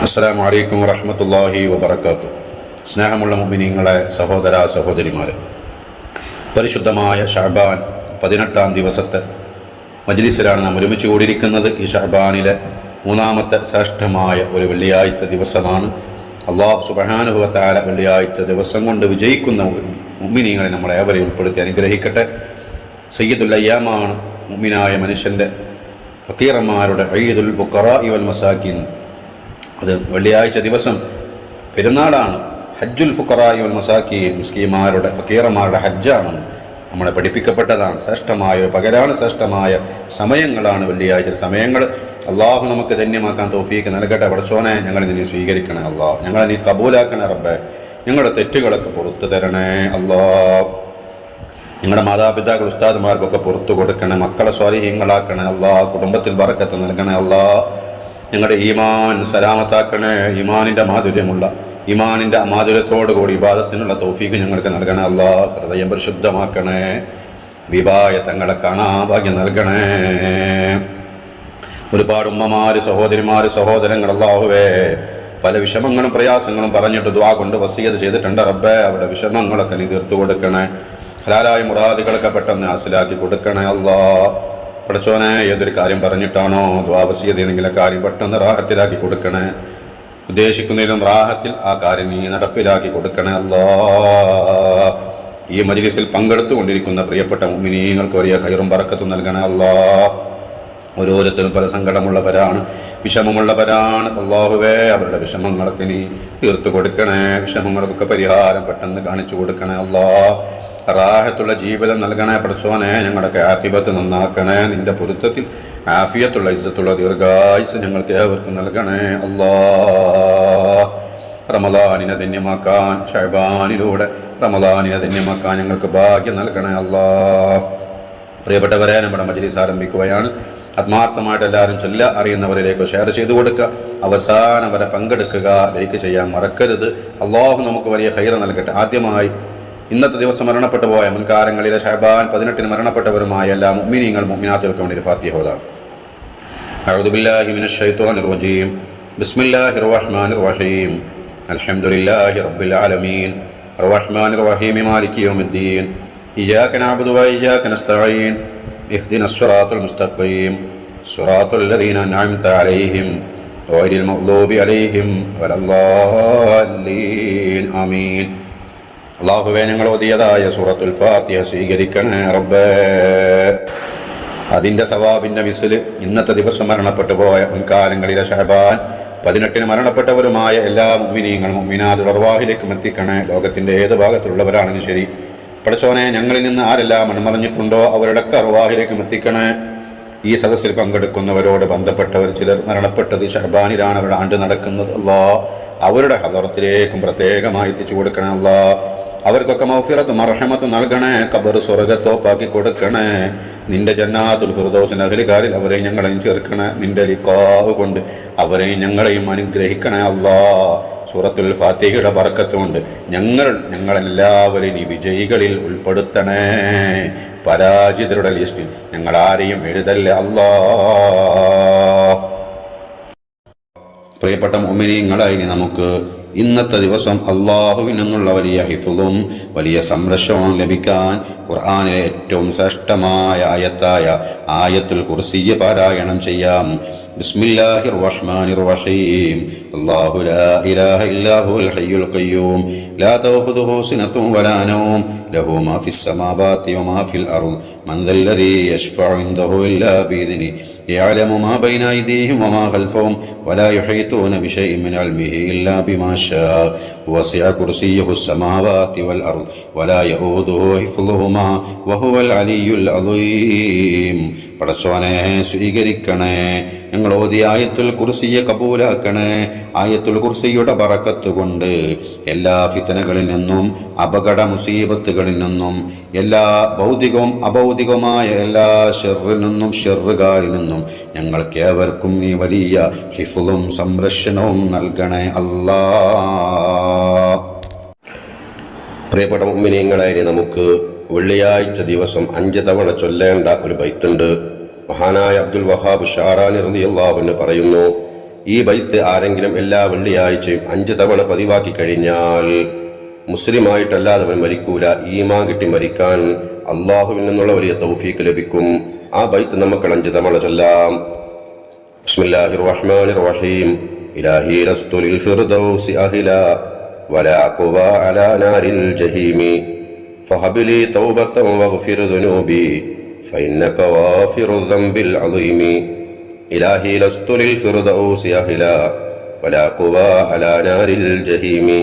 അസ്സലാമു അലൈക്കും വറഹ്മത്തുള്ളാഹി വബറകാതുഹു. സ്നേഹമുള്ള മുഅ്മിനീങ്ങളെ, സഹോദര സഹോദരിമാരെ, പരിശുദ്ധമായ ശഅബാൻ 18 ദിവസത്തെ മജ്ലിസിലാണ് നാം ഒരുമിച്ച് കൂടിയിരിക്കുന്നത്. ഈ ശഅബാനിലെ മൂന്നാമത്തെ ശ്രേഷ്ഠമായ ഒരു വെള്ളിയാഴ്ച ദിവസമാണ്. അല്ലാഹു സുബ്ഹാനഹു വ തആല വെള്ളിയാഴ്ച ദിവസം കൊണ്ട് വിജയിക്കുന്ന മുഅ്മിനീങ്ങളെ നമ്മളെ ഏവരെയും ഉൾപ്പെടുത്തി അനുഗ്രഹിക്കട്ടെ. സയ്യിദുൽ അയ്യാമാണ് മുഅ്മിനായ മനുഷ്യൻ്റെ ഫക്കീറന്മാരുടെ ഈദുൽ ഫുഖറാഇ വൽ മസാകിൻ. അത് വെള്ളിയാഴ്ച ദിവസം പെരുന്നാളാണ്. ഹജ്ജുൽ ഫുഖറാഇ വൽ മസാകീൻ, മിസ്കീന്മാരുടെ ഫക്കീറന്മാരുടെ ഹജ്ജാണെന്ന് നമ്മളെ പഠിപ്പിക്കപ്പെട്ടതാണ്. ശ്രേഷ്ഠമായ പകരാണ്, ശ്രേഷ്ഠമായ സമയങ്ങളാണ് വെള്ളിയാഴ്ച സമയങ്ങൾ. അള്ളാഹു നമുക്ക് ധന്യമാക്കാൻ തൗഫീക്ക് നൽകട്ടെ. പടച്ചോനെ, ഞങ്ങളെ നീ സ്വീകരിക്കണേ അള്ളാഹ്, ഞങ്ങളെ നീ കബൂലാക്കണേ റബ്ബേ, ഞങ്ങളുടെ തെറ്റുകളൊക്കെ പുറത്തു തരണേ അള്ളാഹ്. ഞങ്ങളുടെ മാതാപിതാക്കൾ ഉസ്താദുമാർക്കൊക്കെ പുറത്തു കൊടുക്കണേ, മക്കളെ സ്വാലിഹീങ്ങളാക്കണേ അള്ളാഹ്, കുടുംബത്തിൽ ബറക്കത്ത് നൽകണേ അള്ളാഹ്. ഞങ്ങളുടെ ഈമാൻ സലാമത്താക്കണേ, ഈമാനിൻ്റെ മാധുര്യമുള്ള ഈമാനിൻ്റെ മാധുര്യത്തോടു കൂടി ഇബാദത്തിനുള്ള തൗഫീഖ് ഞങ്ങൾക്ക് നൽകണേ അള്ളാഹ്. ഹൃദയം പരിശുദ്ധമാക്കണേ, വിവാഹത്തങ്ങളെ കാണാൻ ഭാഗ്യം നൽകണേ. ഒരുപാട് ഉമ്മമാര്, സഹോദരിമാര്, സഹോദരങ്ങൾ അല്ലാഹുവേ പല വിഷമങ്ങളും പ്രയാസങ്ങളും പറഞ്ഞിട്ട് ദുആ കൊണ്ട് വസിയത്ത് ചെയ്തിട്ടുണ്ട് റബ്ബേ. അവരുടെ വിഷമങ്ങളൊക്കെ നീ തീർത്തു കൊടുക്കണേ. ഹലാലായ മുറാദുകളൊക്കെ പെട്ടെന്ന് ഹാസിലാക്കി കൊടുക്കണേ അല്ലാഹ്. പടച്ചോനെ, ഏതൊരു കാര്യം പറഞ്ഞിട്ടാണോ ദുആ വസിയത്ത് ചെയ്തെങ്കിലും കാര്യം പെട്ടെന്ന് റാഹത്തിലാക്കി കൊടുക്കണേ. ഉദ്ദേശിക്കുന്നതിലും റാഹത്തിൽ ആ കാര്യം നീ നടപ്പിലാക്കി കൊടുക്കണേ അല്ലാഹ്. ഈ മജ്ലിസിൽ പങ്കെടുത്തുകൊണ്ടിരിക്കുന്ന പ്രിയപ്പെട്ട മുഅ്മിനീങ്ങൾക്ക് വലിയ ഖൈറും ബറക്കത്തും നൽകണേ അല്ലാഹ്. ഓരോരുത്തരും പല സങ്കടമുള്ളവരാണ്, വിഷമമുള്ളവരാണ് അല്ലാഹുവേ. അവരുടെ വിഷമങ്ങളൊക്കെ നീ തീർത്തു കൊടുക്കണേ. വിഷമങ്ങൾക്കൊക്കെ പരിഹാരം പെട്ടെന്ന് കാണിച്ചു കൊടുക്കണേ അല്ലാഹ്. റാഹത്തുള്ള ജീവിതം നൽകണേ പടച്ചോനെ. ഞങ്ങളുടെ ആഖിബത്ത് നന്നാക്കണേ. നിന്റെ പൊരുത്തത്തിൽ ആഫിയത്തുള്ള ഇസ്സത്തുള്ള ദീർഘായുസ് ഞങ്ങൾക്ക് ഏവർക്കും നൽകണേ അല്ലാഹ്. റമളാനിനെ ധന്യമാക്കാൻ, ശഅബാനിലൂടെ റമളാനിനെ ധന്യമാക്കാൻ ഞങ്ങൾക്ക് ഭാഗ്യം നൽകണേ അല്ലാഹ്. പ്രിയപ്പെട്ടവരെ, നമ്മുടെ മജ്ലിസ് ആരംഭിക്കുകയാണ്. ആത്മാർത്ഥമായിട്ട് എല്ലാവരും ചൊല്ല അറിയുന്നവരിലേക്ക് ഷെയർ ചെയ്തു കൊടുക്കുക. അവസാനം വരെ പങ്കെടുക്കുക, ലൈക്ക് ചെയ്യാൻ മറക്കരുത്. അള്ളാഹു നമുക്ക് വലിയ ഖൈർ നൽകട്ടെ. ആദ്യമായി ഇന്നത്തെ ദിവസം മരണപ്പെട്ടു പോയ മുൻകാലങ്ങളിലെ ശഅബാൻ 18 മരണപ്പെട്ടവരുമായ എല്ലാ മുഅ്മിനീങ്ങൾ മുഅ്മിനാത്തുകൾക്കും വേണ്ടി ഫാത്തിഹ ഓതാം. അഊദു ബില്ലാഹി മിനശ് ശൈത്വാനിർ റജീം. ബിസ്മില്ലാഹിർ റഹ്മാനിർ റഹീം. അൽഹംദുലില്ലാഹി റബ്ബിൽ ആലമീൻ അർറഹ്മാനിർ റഹീം മാലികി യൗമിദ്ദീൻ. ഇയ്യാക നഅ്ബുദു വ ഇയ്യാക നസ്തഈൻ. ഇഹ്ദിനസ് സിറാത്തൽ മുസ്തഖീം സിറാത്തൽ ലദീന അൻഅംത അലൈഹിം ഗൈറിൽ മഗ്ദൂബി അലൈഹിം വലദ്ദാല്ലീൻ. ആമീൻ. അല്ലാഹുവേ, ഞങ്ങൾ ഓതിയതായ സൂറത്തുൽ ഫാത്തിഹ സ്വീകരിക്കണേ റബ്ബേ. അതിൻ്റെ സവാബിൻ്റെ മിസ്ല് ഇന്നത്തെ ദിവസം മരണപ്പെട്ടു പോയ മുൻകാലങ്ങളിലെ ശഅബാൻ 18 മരണപ്പെട്ടവരുമായ എല്ലാ മുഅ്മിനീങ്ങളും മുഅ്മിനാത്തുകളുടെ അർവാഹിലേക്കും എത്തിക്കണേ. ലോകത്തിൻ്റെ ഏത് ഭാഗത്തുള്ളവരാണെങ്കിലും ശരി പടച്ചോനെ, ഞങ്ങളിൽ നിന്ന് ആരെല്ലാം മൺമറഞ്ഞിട്ടുണ്ടോ അവരുടെ അർവാഹിലേക്കും എത്തിക്കണേ. ഈ സദസ്സിൽ പങ്കെടുക്കുന്നവരോട് ബന്ധപ്പെട്ടവർ ചിലർ മരണപ്പെട്ടത് ശഅബാനിലാണ്, അവരുടെ ആണ്ട് നടക്കുന്നത് അല്ലാഹ്. അവരുടെ ഹദറത്തിലേക്കും പ്രത്യേകമായി എത്തിച്ചു കൊടുക്കണേ അല്ലാഹ്. അവർക്കൊക്കെ മഗ്ഫിറത്തും മർഹമത്തും നൽകണേ. ഖബർ സ്വർഗ്ഗത്തോപ്പാക്കി കൊടുക്കണേ. നിന്റെ ജന്നാത്തുൽ ഫിർദൗസിന്റെ അഹ്ലുകാരിൽ അവരെയും ഞങ്ങളെയും ചേർക്കണേ. നിന്റെ ലിഖാവ് കൊണ്ട് അവരെയും ഞങ്ങളെയും അനുഗ്രഹിക്കണേ അല്ലാഹ്. സൂറത്തുൽ ഫാത്തിഹയുടെ ബറക്കത്ത് കൊണ്ട് ഞങ്ങളെല്ലാവരെയും ഈ വിജയികളിൽ ഉൾപ്പെടുത്തണേ. പരാജിതരുടെ ലിസ്റ്റിൽ ഞങ്ങളാരെയും എഴുതല്ലേ അല്ലാഹ്. പ്രിയപ്പെട്ട മുഅ്മിനീങ്ങളെ, ഇനി നമുക്ക് ഇന്നത്തെ ദിവസം അള്ളാഹുവിൽ നിന്നുള്ള വലിയ ഹിഫ്ളും വലിയ സംരക്ഷണവും ലഭിക്കാൻ ഖുർആനിലെ ഏറ്റവും ശ്രേഷ്ഠമായ ആയത്തായ ആയത്തുൽ കുർസിയ്യ് പാരായണം ചെയ്യാം. ബിസ്മില്ലാഹിർ റഹ്മാനിർ റഹീം. അല്ലാഹു ലാ ഇലാഹ ഇല്ലാ ഹുവൽ ഹയ്യുൽ ഖയ്യൂം ലാ തഅഖുദുഹു സിനത്തുൻ വലാ നൗം ലഹു മാ ഫിസ് സമാവാതി വമാ ഫിൽ അർദ് മൻ ദല്ലദീ യശ്ഫഉ ഇൻദഹു ഇല്ലാ ബിഇദ്നിഹി യഅലമു മാ ബൈന അയ്ദീഹിം വമാ ഖൽഫഹും വലാ യുഹീതൂന ബിശൈഇൻ മിൻ ഇൽമിഹി ഇല്ലാ ബിമാ ശാഅ വസിഅ കുർസിയ്യുഹു സമാവാതി വൽ അർദ് വലാ യഊദുഹു ഹിഫ്ളുഹുമാ വഹുവൽ അലിയ്യുൽ അളീം. പടച്ചോനെ, സ്വീകരിക്കണേ. ഞങ്ങൾ ഓതിയ ആയത്തുൽ കുർസിയെ കബൂലാക്കണേ. ആയത്തുൽ കുർസിയുടെ ബറക്കത്ത് കൊണ്ട് എല്ലാ ഫിത്നകളിൽ നിന്നും, അപകട മുസീബത്തുകളിൽ നിന്നും, എല്ലാ ഭൗതികവും അഭൗതികവുമായ എല്ലാ ഷർറിൽ നിന്നും, ഷർറുകാരിൽ നിന്നും ഞങ്ങൾക്ക് ഏവർക്കും നീ വലിയ ഹിഫ്ളും സംരക്ഷണവും നൽകണേ അല്ലാഹ്. പ്രിയപ്പെട്ട മുഅ്മിനീങ്ങളെ, നമുക്ക് വെള്ളിയാഴ്ച ദിവസം 5 തവണ ചൊല്ലേണ്ട ഒരു ബൈത്തുണ്ട്. മഹാനായ അബ്ദുൽ വഹാബ് ഷാറാനി റളിയല്ലാഹു അൻഹു പറയുന്നു, ഈ ബൈത്ത് ആരെങ്കിലും എല്ലാ വെള്ളിയാഴ്ചയും 5 തവണ പതിവാക്കി കഴിഞ്ഞാൽ മുസ്ലിമായിട്ടല്ലാതെ മരിക്കൂല. ഈമാൻ കിട്ടി മരിക്കാൻ അള്ളാഹുവിൽ നിന്നുള്ള വലിയ തൗഫീക്ക് ലഭിക്കും. ആ ബൈത്ത് നമുക്ക് 5 തവണ ചൊല്ലാം. ബിസ്മില്ലാഹിർ റഹ്മാനിർ റഹീം. ഇലാഹി ലസ്തു ലിൽ ഫിർദൗസി അഹ്ലാ വലാ അഖ്വാ അലാ നാരിൽ ജഹീമി ഫഹബ്ലി തൗബതൻ വഗ്ഫിർ ദുനൂബി ഫഇന്നക ഗാഫിറു ദംബിൽ അളീമി. ഇലാഹി ലസ്തു ലിൽ ഫിർദൗസി അഹ്ലാ വലാ അഖ്വാ അലാ നാരിൽ ജഹീമി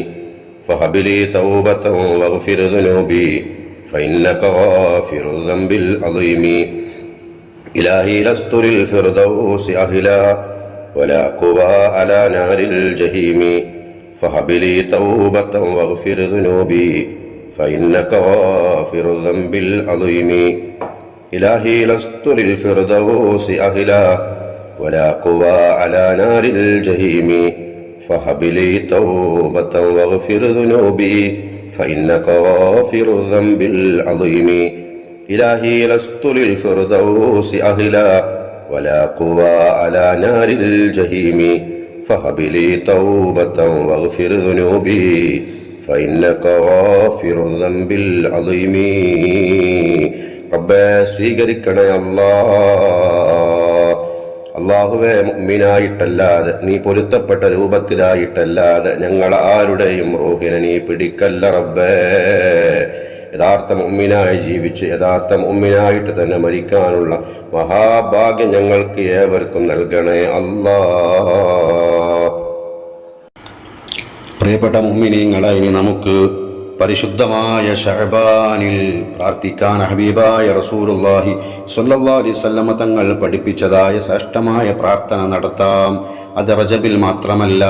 ഫഹബ്ലി തൗബതൻ വഗ്ഫിർ ദുനൂബി ഫഇന്നക ഗാഫിറു ദംബിൽ അളീമി. إلهي لست للفردوس أهلا ولا قوى على نار الجحيم فهب لي توبة واغفر ذنوبي فإنك غافر الذنب العظيم. إلهي لست للفردوس أهلا ولا قوى على نار الجحيم فهب لي توبة واغفر ذنوبي فإنك غافر الذنب العظيم. إلهي لست للفردوس أهلا ولا قوى على نار الجحيم فهب لي توبة واغفر ذنوبي فإنك غافر الذنب العظيم. റബ്ബേ സ്വീകരിക്കണേ അല്ലാഹുവേ, മുഅ്മിനായിട്ടല്ലാതെ നീ പൊരുത്തപ്പെട്ട രൂപത്തിലായിട്ടല്ലാതെ ഞങ്ങൾ ആരുടെയും റൂഹിനെ നീ പിടിക്കല്ല റബ്ബേ. യഥാർത്ഥ മുഅ്മിനായി ജീവിച്ച് യഥാർത്ഥ മുഅ്മിനായിട്ട് തന്നെ മരിക്കാനുള്ള മഹാഭാഗ്യം ഞങ്ങൾക്ക് ഏവർക്കും നൽകണേ അല്ലാഹ്. പ്രിയപ്പെട്ട മുഅ്മിനീങ്ങളെ, ഇനി നമുക്ക് പരിശുദ്ധമായ ശഅബാനിൽ പ്രാർത്ഥിക്കാൻ ഹബീബായ റസൂലുള്ളാഹി സ്വല്ലല്ലാഹു അലൈഹി വസല്ലം തങ്ങൾ പഠിപ്പിച്ചതായ ശ്രേഷ്ഠമായ പ്രാർത്ഥന നടത്താം. അത് റജബിൽ മാത്രമല്ല,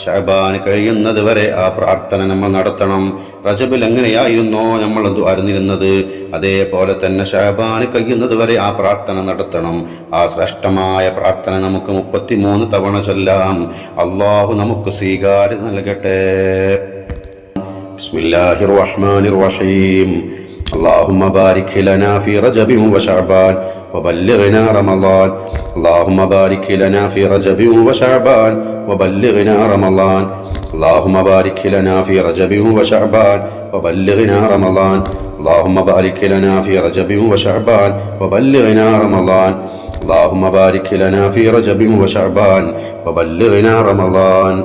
ശഅബാൻ കഴിയുന്നത് വരെ ആ പ്രാർത്ഥന നമ്മൾ നടത്തണം. റജബിൽ എങ്ങനെയായിരുന്നോ നമ്മൾ അറിഞ്ഞിരുന്നത്, അതേപോലെ തന്നെ ശഅബാൻ കഴിയുന്നത് വരെ ആ പ്രാർത്ഥന നടത്തണം. ആ ശ്രേഷ്ഠമായ പ്രാർത്ഥന നമുക്ക് 33 തവണ ചൊല്ലാം. അള്ളാഹു നമുക്ക് സ്വീകാര്യത നൽകട്ടെ. ബിസ്മില്ലാഹിർ റഹ്മാനിർ റഹീം. اللهم بارك لنا في رجب وشعبان وبلغنا رمضان. اللهم بارك لنا في رجب وشعبان وبلغنا رمضان. اللهم بارك لنا في رجب وشعبان وبلغنا رمضان. اللهم بارك لنا في رجب وشعبان وبلغنا رمضان. اللهم بارك لنا في رجب وشعبان وبلغنا رمضان.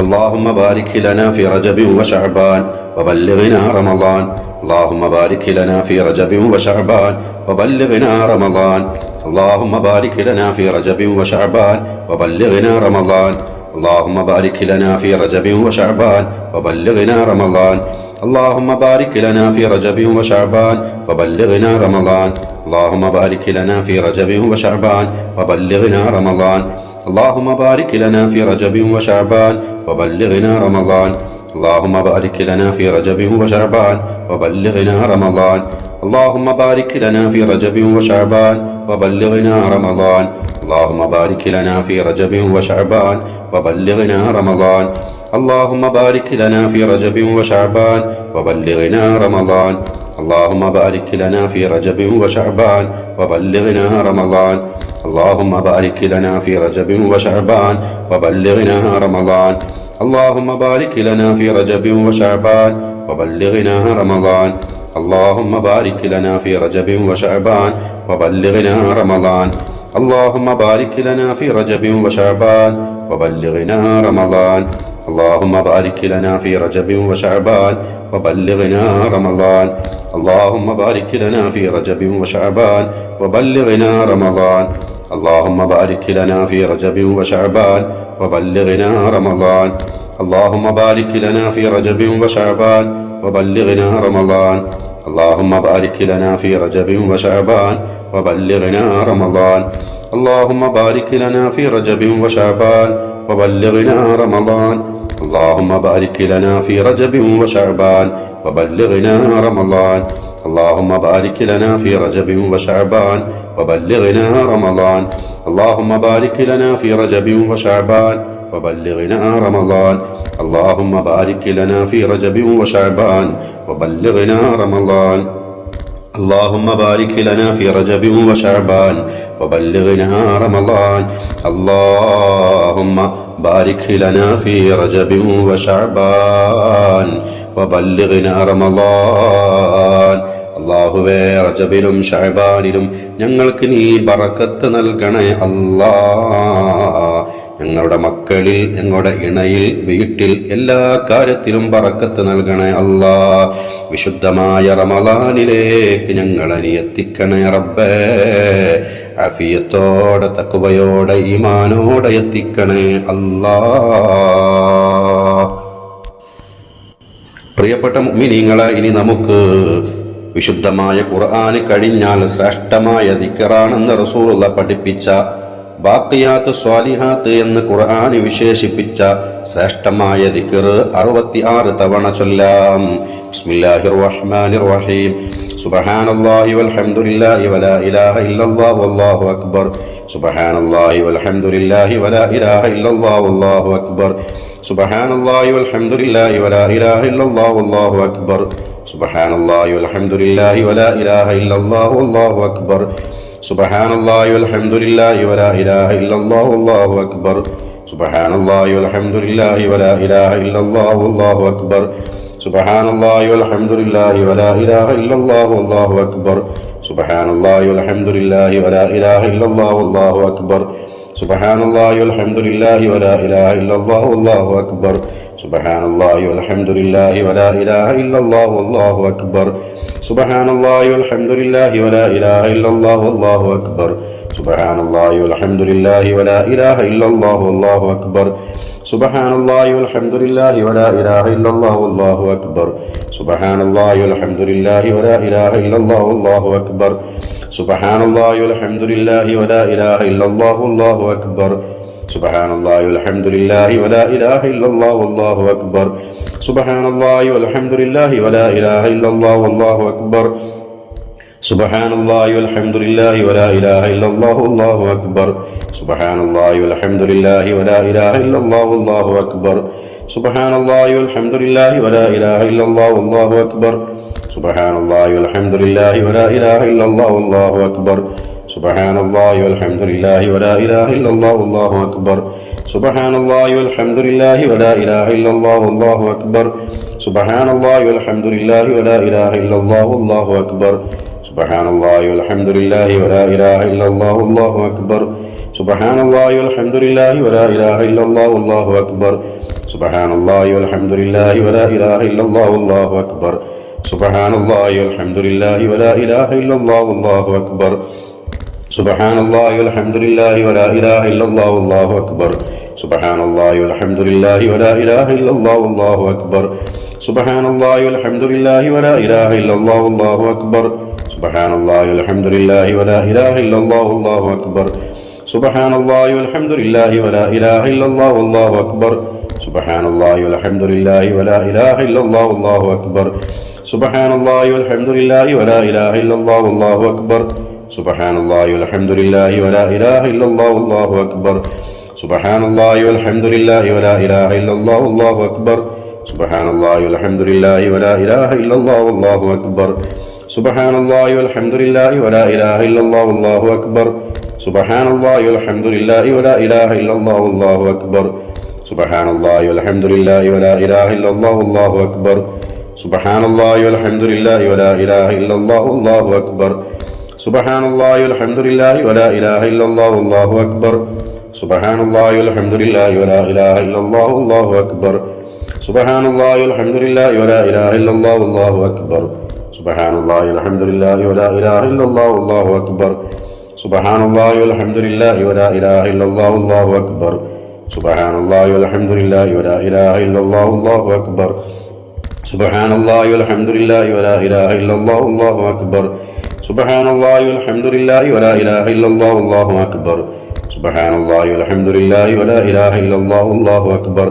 اللهم بارك لنا في رجب وشعبان وبلغنا رمضان. اللهم بارك لنا في رجب وشعبان وبلغنا رمضان. اللهم بارك لنا في رجب وشعبان وبلغنا رمضان. اللهم بارك لنا في رجب وشعبان وبلغنا رمضان. اللهم بارك لنا في رجب وشعبان وبلغنا رمضان. اللهم بارك لنا في رجب وشعبان وبلغنا رمضان. اللهم بارك لنا في رجب وشعبان وبلغنا رمضان. اللهم بارك لنا في رجب وشعبان وبلغنا رمضان. اللهم بارك لنا في رجب وشعبان وبلغنا رمضان. اللهم بارك لنا في رجب وشعبان وبلغنا رمضان. اللهم بارك لنا في رجب وشعبان وبلغنا رمضان. اللهم بارك لنا في رجب وشعبان وبلغنا رمضان. اللهم بارك لنا في رجب وشعبان وبلغنا رمضان. اللهم بارك لنا في رجب وشعبان وبلغنا رمضان. اللهم بارك لنا في رجب وشعبان وبلغنا رمضان. اللهم بارك لنا في رجب وشعبان وبلغنا رمضان. اللهم بارك لنا في رجب وشعبان وبلغنا رمضان. اللهم بارك لنا في رجب وشعبان وبلغنا رمضان. اللهم بارك لنا في رجب وشعبان وبلغنا رمضان. اللهم بارك لنا في رجب وشعبان وبلغنا رمضان. اللهم بارك لنا في رجب وشعبان وبلغنا رمضان. اللهم بارك لنا في رجب وشعبان وبلغنا رمضان. اللهم بارك لنا في رجب وشعبان وبلغنا رمضان. اللهم بارك لنا في رجب وشعبان وبلغنا رمضان. اللهم بارك لنا في رجب وشعبان وبلغنا رمضان. اللهم بارك لنا في رجب وشعبان وبلغنا رمضان. اللهم بارك لنا في رجب وشعبان وبلغنا رمضان. اللهم بارك لنا في رجب وشعبان وبلغنا رمضان. അല്ലാഹുവേ, റജബിലും ശഅബാനിലും ഞങ്ങൾക്ക് നീ ബറക്കത്ത് നൽകണേ അല്ലാ. ഞങ്ങളുടെ മക്കളിൽ, ഞങ്ങളുടെ ഇണയിൽ, വീട്ടിൽ എല്ലാ കാര്യത്തിലും ബറക്കത്ത് നൽകണേ അല്ലാ. വിശുദ്ധമായ റമളാനിലേക്ക് ഞങ്ങളെ നീ എത്തിക്കണേ റബ്ബേ. ആഫിയത്തോടെ, തഖ്വയോടെ, ഈമാനോടെ എത്തിക്കണേ അല്ലാ. പ്രിയപ്പെട്ട മുഅ്മിനീങ്ങളെ, ഇനി നമുക്ക് വിശുദ്ധമായ ഖുർആന് കഴിഞ്ഞാൽ ശ്രേഷ്ഠമായ ദിക്റാണെന്ന് റസൂലുള്ളാഹി പഠിപ്പിച്ച ബാഖിയാത്ത് സ്വാലിഹാത്ത് എന്ന് ഖുർആന് വിശേഷിപ്പിച്ച ശ്രേഷ്ഠമായ ദിക്ർ 66 തവണ ചൊല്ലാം. ബിസ്മില്ലാഹിർ റഹ്മാനിർ റഹീം. സുബ്ഹാനല്ലാഹി വൽഹംദുലില്ലാഹി വലാ ഇലാഹ ഇല്ലല്ലാഹു വല്ലാഹു അക്ബർ. സുബ്ഹാനല്ലാഹി വൽഹംദുലില്ലാഹി വലാ ഇലാഹ ഇല്ലല്ലാഹു വല്ലാഹു അക്ബർ. സുബ്ഹാനല്ലാഹി വൽഹംദുലില്ലാഹി വലാ ഇലാഹ ഇല്ലല്ലാഹു വല്ലാഹു അക്ബർ. സുബ്ഹാനല്ലാഹി വൽഹംദുലില്ലാഹി വലാ ഇലാഹ ഇല്ലല്ലാഹു വല്ലാഹു അക്ബർ. സുബ്ഹാനല്ലാഹി വൽഹംദുലില്ലാഹി വലാ ഇലാഹ ഇല്ലല്ലാഹു വല്ലാഹു അക്ബർ. സുബ്ഹാനല്ലാഹി വൽഹംദുലില്ലാഹി വലാ ഇലാഹ ഇല്ലല്ലാഹു വല്ലാഹു അക്ബർ. സുബ്ഹാനല്ലാഹി വൽഹംദുലില്ലാഹി വലാ ഇലാഹ ഇല്ലല്ലാഹു വല്ലാഹു അക്ബർ. സുബ്ഹാനല്ലാഹി വൽഹംദുലില്ലാഹി വലാ ഇലാഹ ഇല്ലല്ലാഹു വല്ലാഹു അക്ബർ. സുബ്ഹാനല്ലാഹി വൽഹംദുലില്ലാഹി വലാ ഇലാഹ ഇല്ലല്ലാഹു വല്ലാഹു അക്ബർ. സുബ്ഹാനല്ലാഹി വൽഹംദുലില്ലാഹി വലാ ഇലാഹ ഇല്ലല്ലാഹു വല്ലാഹു അക്ബർ. സുബ്ഹാനല്ലാഹി വൽഹംദുലില്ലാഹി വലാ ഇലാഹ ഇല്ലല്ലാഹു വല്ലാഹു അക്ബർ. സുബ്ഹാനല്ലാഹി വൽഹംദുലില്ലാഹി വലാ ഇലാഹ ഇല്ലല്ലാഹു വല്ലാഹു അക്ബർ. സുബ്ഹാനല്ലാഹി വൽഹംദുലില്ലാഹി വലാ ഇലാഹ ഇല്ലല്ലാഹു വല്ലാഹു അക്ബർ. സുബ്ഹാനല്ലാഹി വൽഹംദുലില്ലാഹി വലാ ഇലാഹ ഇല്ലല്ലാഹു വല്ലാഹു അക്ബർ. സുബ്ഹാനല്ലാഹി വൽഹംദുലില്ലാഹി വലാ ഇലാഹ ഇല്ലല്ലാഹു വല്ലാഹു അക്ബർ. സുബ്ഹാനല്ലാഹി വൽഹംദുലില്ലാഹി വലാ ഇലാഹ ഇല്ലല്ലാഹു വല്ലാഹു അക്ബർ. സുബ്ഹാനല്ലാഹി വൽഹംദുലില്ലാഹി വലാ ഇലാഹ ഇല്ലല്ലാഹു വല്ലാഹു അക്ബർ. സുബ്ഹാനല്ലാഹി വൽഹംദുലില്ലാഹി വലാ ഇലാഹ ഇല്ലല്ലാഹു വല്ലാഹു അക്ബർ. സുബ്ഹാനല്ലാഹി വൽഹംദുലില്ലാഹി വലാ ഇലാഹ ഇല്ലല്ലാഹു വല്ലാഹു അക്ബർ. സുബ്ഹാനല്ലാഹി വൽഹംദുലില്ലാഹി വലാ ഇലാഹ ഇല്ലല്ലാഹു വല്ലാഹു അക്ബർ. സുബ്ഹാനല്ലാഹി വൽഹംദുലില്ലാഹി വലാ ഇലാഹ ഇല്ലല്ലാഹു വല്ലാഹു അക്ബർ. സുബ്ഹാനല്ലാഹി വൽഹംദുലില്ലാഹി വലാ ഇലാഹ ഇല്ലല്ലാഹു വല്ലാഹു അക്ബർ. സുബ്ഹാനല്ലാഹി വൽഹംദുലില്ലാഹി വലാ ഇലാഹ ഇല്ലല്ലാഹു വല്ലാഹു അക്ബർ. സുബ്ഹാനല്ലാഹി വൽഹംദുലില്ലാഹി വലാ ഇലാഹ ഇല്ലല്ലാഹു വല്ലാഹു അക്ബർ. സുബ്ഹാനല്ലാഹി വൽഹംദുലില്ലാഹി വലാ ഇലാഹ ഇല്ലല്ലാഹു വല്ലാഹു അക്ബർ. സുബ്ഹാനല്ലാഹി വൽഹംദുലില്ലാഹി വലാ ഇലാഹ ഇല്ലല്ലാഹു വല്ലാഹു അക്ബർ. സുബ്ഹാനല്ലാഹി വൽഹംദുലില്ലാഹി വലാ ഇലാഹ ഇല്ലല്ലാഹു വല്ലാഹു അക്ബർ. സുബ്ഹാനല്ലാഹി വൽഹംദുലില്ലാഹി വലാ ഇലാഹ ഇല്ലല്ലാഹു വല്ലാഹു അക്ബർ. സുബ്ഹാനല്ലാഹി വൽഹംദുലില്ലാഹി വലാ ഇലാഹ ഇല്ലല്ലാഹു വല്ലാഹു അക്ബർ. സുബ്ഹാനല്ലാഹി വൽഹംദുലില്ലാഹി വലാ ഇലാഹ ഇല്ലല്ലാഹു വല്ലാഹു അക്ബർ. സുബ്ഹാനല്ലാഹി വൽഹംദുലില്ലാഹി വലാ ഇലാഹ ഇല്ലല്ലാഹു വല്ലാഹു അക്ബർ. സുബ്ഹാനല്ലാഹി വൽഹംദുലില്ലാഹി വലാ ഇലാഹ ഇല്ലല്ലാഹു വല്ലാഹു അക്ബർ. സുബ്ഹാനല്ലാഹി വൽഹംദുലില്ലാഹി വലാ ഇലാഹ ഇല്ലല്ലാഹു വല്ലാഹു അക്ബർ. സുബ്ഹാനല്ലാഹി വൽഹംദുലില്ലാഹി വലാ ഇലാഹ ഇല്ലല്ലാഹു വല്ലാഹു അക്ബർ. സുബ്ഹാനല്ലാഹി വൽഹംദുലില്ലാഹി വലാ ഇലാഹ ഇല്ലല്ലാഹു വല്ലാഹു അക്ബർ. സുബ്ഹാനല്ലാഹി വൽഹംദുലില്ലാഹി വലാ ഇലാഹ ഇല്ലല്ലാഹു വല്ലാഹു അക്ബർ. സുബ്ഹാനല്ലാഹി വൽഹംദുലില്ലാഹി വലാ ഇലാഹ ഇല്ലല്ലാഹു വല്ലാഹു അക്ബർ. സുബ്ഹാനല്ലാഹി വൽഹംദുലില്ലാഹി വലാ ഇലാഹ ഇല്ലല്ലാഹു വല്ലാഹു അക്ബർ. സുബ്ഹാനല്ലാഹി വൽഹംദുലില്ലാഹി വലാ ഇലാഹ ഇല്ലല്ലാഹു വല്ലാഹു അക്ബർ. സുബ്ഹാനല്ലാഹി വൽഹംദുലില്ലാഹി വലാ ഇലാഹ ഇല്ലല്ലാഹു വല്ലാഹു അക്ബർ. സുബ്ഹാനല്ലാഹി വൽഹംദുലില്ലാഹി വലാ ഇലാഹ ഇല്ലല്ലാഹു വല്ലാഹു അക്ബർ. സുബ്ഹാനല്ലാഹി വൽഹംദുലില്ലാഹി വലാ ഇലാഹ ഇല്ലല്ലാഹു വല്ലാഹു അക്ബർ. സുബ്ഹാനല്ലാഹി വൽഹംദുലില്ലാഹി വലാ ഇലാഹ ഇല്ലല്ലാഹു വല്ലാഹു അക്ബർ. സുബ്ഹാനല്ലാഹി വൽഹംദുലില്ലാഹി വലാ ഇലാഹ ഇല്ലല്ലാഹു വല്ലാഹു അക്ബർ. സുബ്ഹാനല്ലാഹി വൽഹംദുലില്ലാഹി വലാ ഇലാഹ ഇല്ലല്ലാഹു വല്ലാഹു അക്ബർ. സുബ്ഹാനല്ലാഹി വൽഹംദുലില്ലാഹി വലാ ഇലാഹ ഇല്ലല്ലാഹു വല്ലാഹു അക്ബർ. സുബ്ഹാനല്ലാഹി വൽഹംദുലില്ലാഹി വലാ ഇലാഹ ഇല്ലല്ലാഹു വല്ലാഹു അക്ബർ. സുബ്ഹാനല്ലാഹി വൽഹംദുലില്ലാഹി വലാ ഇലാഹ ഇല്ലല്ലാഹു വല്ലാഹു അക്ബർ. സുബ്ഹാനല്ലാഹി വൽഹംദുലില്ലാഹി വലാ ഇലാഹ ഇല്ലല്ലാഹു വല്ലാഹു അക്ബർ. സുബ്ഹാനല്ലാഹി വൽഹംദുലില്ലാഹി വലാ ഇലാഹ ഇല്ലല്ലാഹു വല്ലാഹു അക്ബർ. സുബ്ഹാനല്ലാഹി വൽഹംദുലില്ലാഹി വലാ ഇലാഹ ഇല്ലല്ലാഹു വല്ലാഹു അക്ബർ.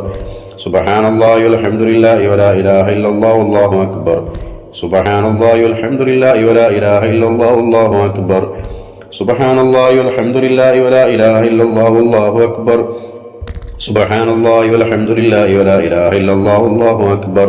സുബ്ഹാനല്ലാഹി വൽഹംദുലില്ലാഹി വലാ ഇലാഹ ഇല്ലല്ലാഹു വല്ലാഹു അക്ബർ. സുബ്ഹാനല്ലാഹി വൽഹംദുലില്ലാഹി വലാ ഇലാഹ ഇല്ലല്ലാഹു വല്ലാഹു അക്ബർ. സുബ്ഹാനല്ലാഹി വൽഹംദുലില്ലാഹി വലാ ഇലാഹ ഇല്ലല്ലാഹു വല്ലാഹു അക്ബർ. സുബ്ഹാനല്ലാഹി വൽഹംദുലില്ലാഹി വലാ ഇലാഹ ഇല്ലല്ലാഹു വല്ലാഹു അക്ബർ.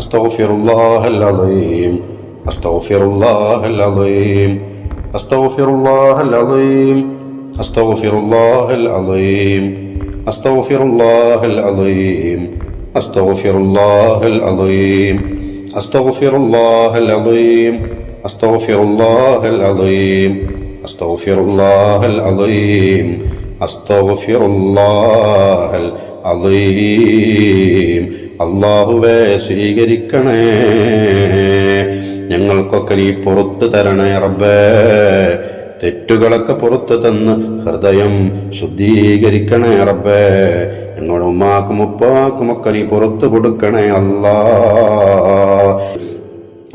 അസ്തഗ്ഫിറുല്ലാഹൽ അലീം അസ്തഗ്ഫിറുല്ലാഹൽ അലീം അസ്തഗ്ഫിറുല്ലാഹൽ അലീം അസ്തഗ്ഫിറുല്ലാഹൽ അലീം അസ്തഗ്ഫിറുല്ലാഹൽ അലീം അസ്തഗ്ഫിറുല്ലാഹൽ അലീം അസ്തഗ്ഫിറുല്ലാഹൽ അലീം അസ്തഗ്ഫിറുല്ലാഹൽ അലീം അസ്തഗ്ഫിറുല്ലാഹൽ അലീം അസ്തഗ്ഫിറുല്ലാഹൽ അലീം. അല്ലാഹുവേ സ്വീകരിക്കണേ, ഞങ്ങൾക്കൊക്കെ നീ പുറത്തു തരണേ റബ്ബേ. തെറ്റുകളൊക്കെ പുറത്തു തന്ന് ഹൃദയം ശുദ്ധീകരിക്കണേ റബ്ബേ. ഞങ്ങളുടെ ഉമ്മാക്കും ഉപ്പാക്കുമൊക്കെ നീ പുറത്തു കൊടുക്കണേ അല്ലാ.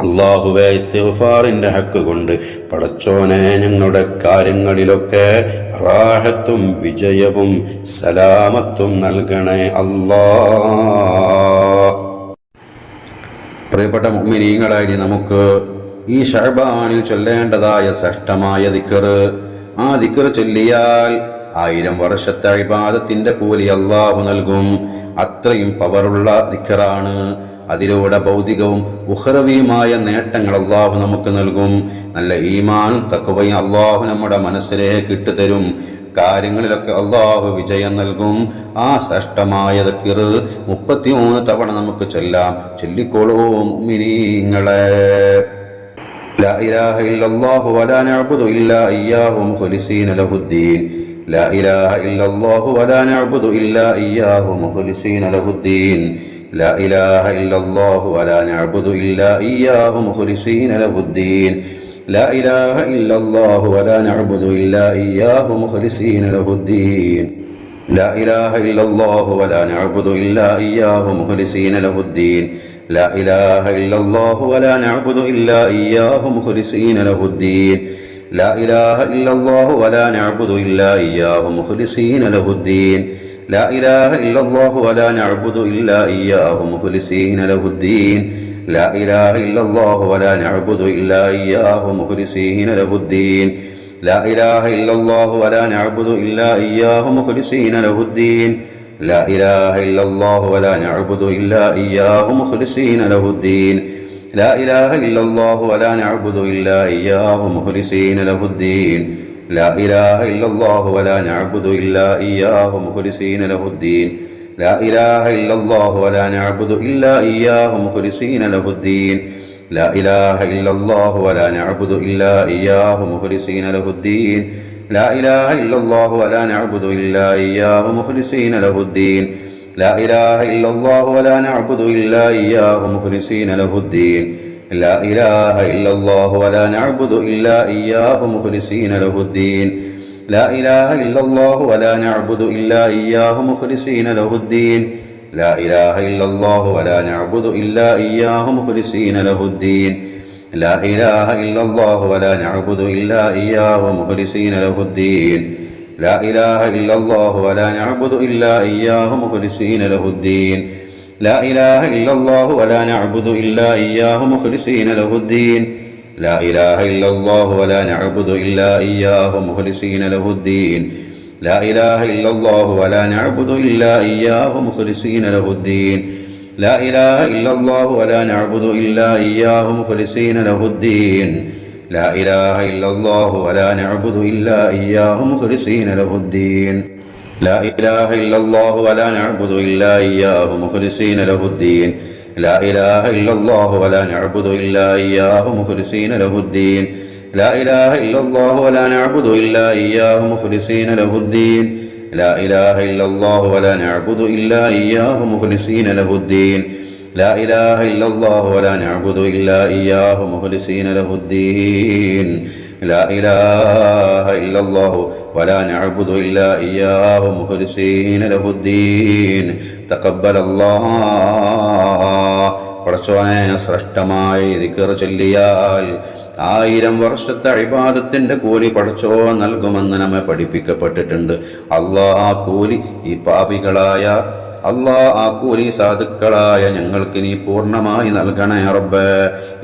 അല്ലാഹുവേ ഇസ്തിഗ്ഫാറിന്റെ ഹക്ക് കൊണ്ട് പടച്ചോനെ ഞങ്ങളുടെ കാര്യങ്ങളിലൊക്കെ റാഹത്തും വിജയവും സലാമത്തും നൽകണേ അല്ലാ. പ്രിയപ്പെട്ട മുഅ്മിനീങ്ങളായി നമുക്ക് ഈ ശഅബാനിൽ ചൊല്ലേണ്ടതായ ശ്രേഷ്ഠമായ ദിക്ർ, ആ ദിക്ർ ചൊല്ലിയാൽ 1000 വർഷത്തെ ഇബാദത്തിന്റെ കൂലി അല്ലാഹു നൽകും. അത്രയും പവറുള്ള ദിക്റാണ്. അതിലൂടെ ഭൗതികവും ഉഖ്റവിയുമായ നേട്ടങ്ങൾ അല്ലാഹു നമുക്ക് നൽകും. നല്ല ഈമാനും തഖ്വയും അല്ലാഹു നമ്മുടെ മനസ്സിലേക്ക് ഇട്ടുതരും. കാര്യങ്ങളിലൊക്കെ അല്ലാഹു വിജയം നൽകും. ആ ശ്രേഷ്ഠമായ ദിക്ർ 33 തവണ നമുക്ക് ചൊല്ലാം. ചൊല്ലിക്കോളൂ മുഅ്മിനീങ്ങളെ. ലാ ഇലാഹ ഇല്ലല്ലാഹു വലാ നഅ്ബുദു ഇല്ലാ ഇയ്യാഹു മുഖ്ലിസീന ലഹുദ്ദീൻ. ലാ ഇലാഹ ഇല്ലല്ലാഹു വലാ നഅ്ബുദു ഇല്ലാ ഇയ്യാഹു മുഖ്ലിസീന ലഹുദ്ദീൻ. لا إله إلا الله ولا نعبد إلا إياه مخلصين له الدين. لا إله إلا الله ولا نعبد إلا إياه مخلصين له الدين. لا إله إلا الله ولا نعبد إلا إياه مخلصين له الدين. لا إله إلا الله ولا نعبد إلا إياه مخلصين له الدين. لا إله إلا الله ولا نعبد إلا إياه مخلصين له الدين. لا إله إلا الله ولا نعبد إلا إياه مخلصين له الدين. لا إله إلا الله ولا نعبد إلا إياه مخلصين له الدين. لا إله إلا الله ولا نعبد إلا إياه مخلصين له الدين. لا إله إلا الله ولا نعبد إلا إياه مخلصين له الدين. لا إله إلا الله ولا نعبد إلا إياه مخلصين له الدين. لا إله إلا الله ولا نعبد إلا إياه مخلصين له الدين. لا إله إلا الله ولا نعبد إلا إياه مخلصين له الدين. لا إله إلا الله ولا نعبد إلا إياه مخلصين له الدين. لا إله إلا الله ولا نعبد إلا إياه مخلصين له الدين. لا إله إلا الله ولا نعبد إلا إياه مخلصين له الدين. لا إله إلا الله ولا نعبد إلا إياه مخلصين له الدين. لا إله إلا الله ولا نعبد إلا إياه مخلصين له الدين. لا إله إلا الله ولا نعبد إلا إياه مخلصين له الدين. لا إله إلا الله ولا نعبد إلا إياه مخلصين له الدين. لا إله إلا الله ولا نعبد إلا إياه مخلصين له الدين. لا إله إلا الله ولا نعبد إلا إياه مخلصين له الدين. لا إله إلا الله ولا نعبد إلا إياه مخلصين له الدين. لا إله إلا الله ولا نعبد إلا إياه مخلصين له الدين. لا إله إلا الله ولا نعبد إلا إياه مخلصين له الدين. لا إله إلا الله ولا نعبد إلا إياه مخلصين له الدين. لا إله إلا الله ولا نعبد إلا إياه مخلصين له الدين. لا إله إلا الله ولا نعبد إلا إياه مخلصين له الدين. لا إله إلا الله ولا نعبد إلا إياه مخلصين له الدين. لا إله إلا الله ولا نعبد إلا إياه مخلصين له الدين. لا إله إلا الله ولا نعبد إلا إياه مخلصين له الدين. لا إله إلا الله ولا نعبد إلا إياه مخلصين له الدين. تقبل الله. പടച്ചോനെ, ശ്രേഷ്ഠമായി ദിക്ർ ചൊല്ലിയാൽ 1000 വർഷത്തെ ഇബാദത്തിന്റെ കൂലി പടച്ചോൻ നൽകുമെന്ന് നമ്മെ പഠിപ്പിക്കപ്പെട്ടിട്ടുണ്ട്. അല്ലാഹ് കൂലി ഈ പാപികളായ അല്ലാ ആ കൂലി സാധുക്കളായ ഞങ്ങൾക്ക് നീ പൂർണ്ണമായി നൽകണേ റബ്ബേ.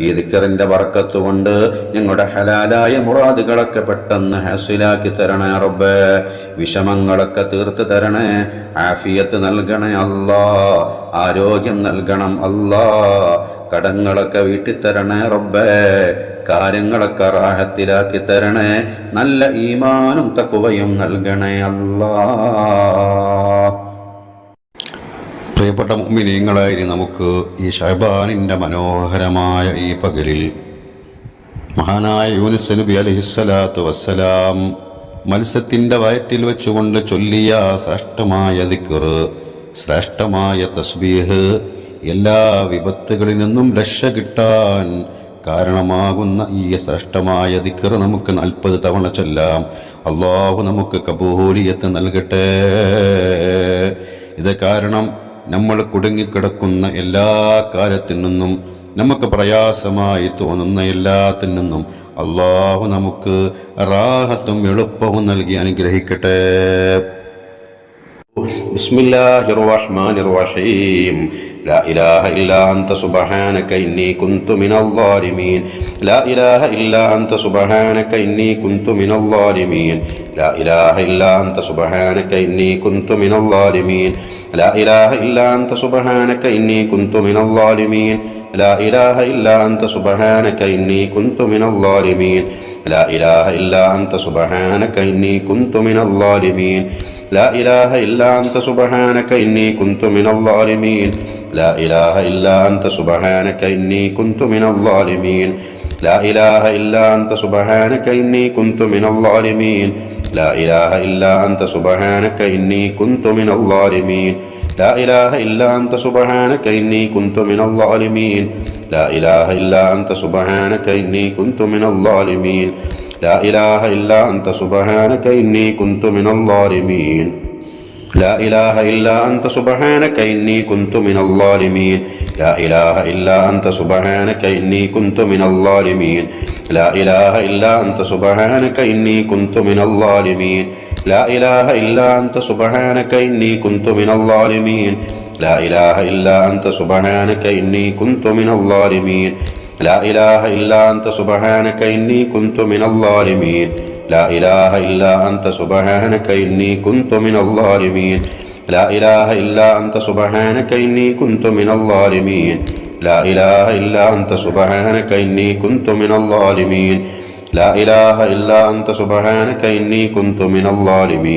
ഈ ദിക്റിന്റെ ബർക്കത്ത് കൊണ്ട് ഞങ്ങളുടെ ഹലാലായ മുറാദുകളൊക്കെ പെട്ടെന്ന് ഹാസിലാക്കി തരണേ റബ്ബേ. വിഷമങ്ങളൊക്കെ തീർത്ത് തരണേ, ആഫിയത്ത് നൽകണേ അല്ലാ, ആരോഗ്യം നൽകണം അല്ലാ, കടങ്ങളൊക്കെ വീട്ടിത്തരണേ റബ്ബേ, കാര്യങ്ങളൊക്കെ റാഹത്തിലാക്കി തരണേ, നല്ല ഈമാനും തഖ്വയും നൽകണേ അല്ലാ. പ്രിയപ്പെട്ട മുഅ്മിനീങ്ങളായി, നമുക്ക് ഈ ശഅബാനിൻ്റെ മനോഹരമായ ഈ പകലിൽ മഹാനായ യൂനുസ് നബി അലൈഹിസ്സലാത്തു വസ്സലാം മത്സ്യത്തിൻ്റെ വയറ്റിൽ വെച്ചുകൊണ്ട് ചൊല്ലിയ ശ്രേഷ്ഠമായ ദിക്ർ, ശ്രേഷ്ഠമായ തസ്ബീഹ്, എല്ലാ വിപത്തുകളിൽ നിന്നും രക്ഷ കിട്ടാൻ കാരണമാകുന്ന ഈ ശ്രേഷ്ഠമായ ദിക്ർ നമുക്ക് 40 തവണ ചൊല്ലാം. അല്ലാഹു നമുക്ക് കബൂലിയത്ത് നൽകട്ടെ. ഇത് കാരണം നമ്മൾ കുടുങ്ങിക്കിടക്കുന്ന എല്ലാ കാര്യത്തിൽ നിന്നും, നമുക്ക് പ്രയാസമായി തോന്നുന്ന എല്ലാത്തിൽ നിന്നും അല്ലാഹു നമുക്ക് റാഹത്തും എളുപ്പവും നൽകി അനുഗ്രഹിക്കട്ടെ. ബിസ്മില്ലാഹിർ റഹ്മാനിർ റഹീം. لا إله إلا أنت سبحانك إني كنت من الظالمين. لا إله إلا أنت سبحانك إني كنت من الظالمين. لا إله إلا أنت سبحانك إني كنت من الظالمين. لا إله إلا أنت سبحانك إني كنت من الظالمين. لا إله إلا أنت سبحانك إني كنت من الظالمين. لا إله إلا أنت سبحانك إني كنت من الظالمين. لا إله إلا أنت سبحانك إني كنت من الظالمين. لا إله إلا أنت سبحانك إني كنت من الظالمين. لا إله إلا أنت سبحانك إني كنت من الظالمين. لا إله إلا أنت سبحانك إني كنت من الظالمين. لا إله إلا أنت سبحانك إني كنت من الظالمين. لا إله إلا أنت سبحانك إني كنت من الظالمين. لا إله إلا أنت سبحانك إني كنت من الظالمين. لا إله إلا أنت سبحانك إني كنت من الظالمين. لا إله إلا أنت سبحانك إني كنت من الظالمين. لا إله إلا أنت سبحانك إني كنت من الظالمين. لا إله إلا أنت سبحانك إني كنت من الظالمين. لا إله إلا أنت سبحانك إني كنت من الظالمين. لا إله إلا أنت سبحانك إني كنت من الظالمين. لا إله إلا أنت سبحانك إني كنت من الظالمين. لا إله إلا أنت سبحانك إني كنت من الظالمين. لا إله إلا أنت سبحانك إني كنت من الظالمين. لا إله إلا أنت سبحانك إني كنت من الظالمين. لا إله إلا أنت سبحانك إني كنت من الظالمين.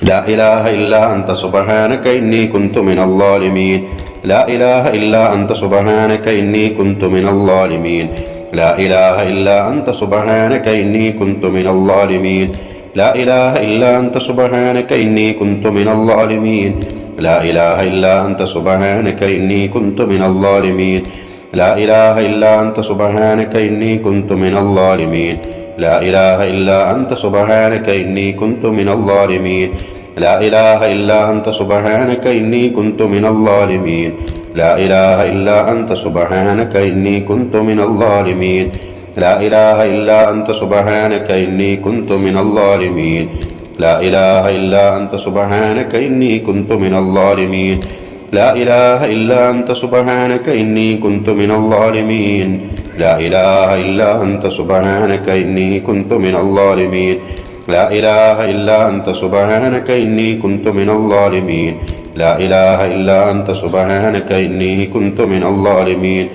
لا إله إلا أنت سبحانك إني كنت من الظالمين. لا إله إلا أنت سبحانك إني كنت من الظالمين. لا إله إلا أنت سبحانك إني كنت من الظالمين. لا إله إلا أنت سبحانك إني كنت من الظالمين. لا إله إلا أنت سبحانك إني كنت من الظالمين. لا إله إلا أنت سبحانك إني كنت من الظالمين. لا إله إلا أنت سبحانك إني كنت من الظالمين. لا إله إلا أنت سبحانك إني كنت من الظالمين. لا إله إلا أنت سبحانك إني كنت من الظالمين. لا إله إلا أنت سبحانك إني كنت من الظالمين. لا إله إلا أنت سبحانك إني كنت من الظالمين. لا إله إلا أنت سبحانك إني كنت من الظالمين. لا إله إلا أنت سبحانك إني كنت من الظالمين. لا إله إلا أنت سبحانك إني كنت من الظالمين.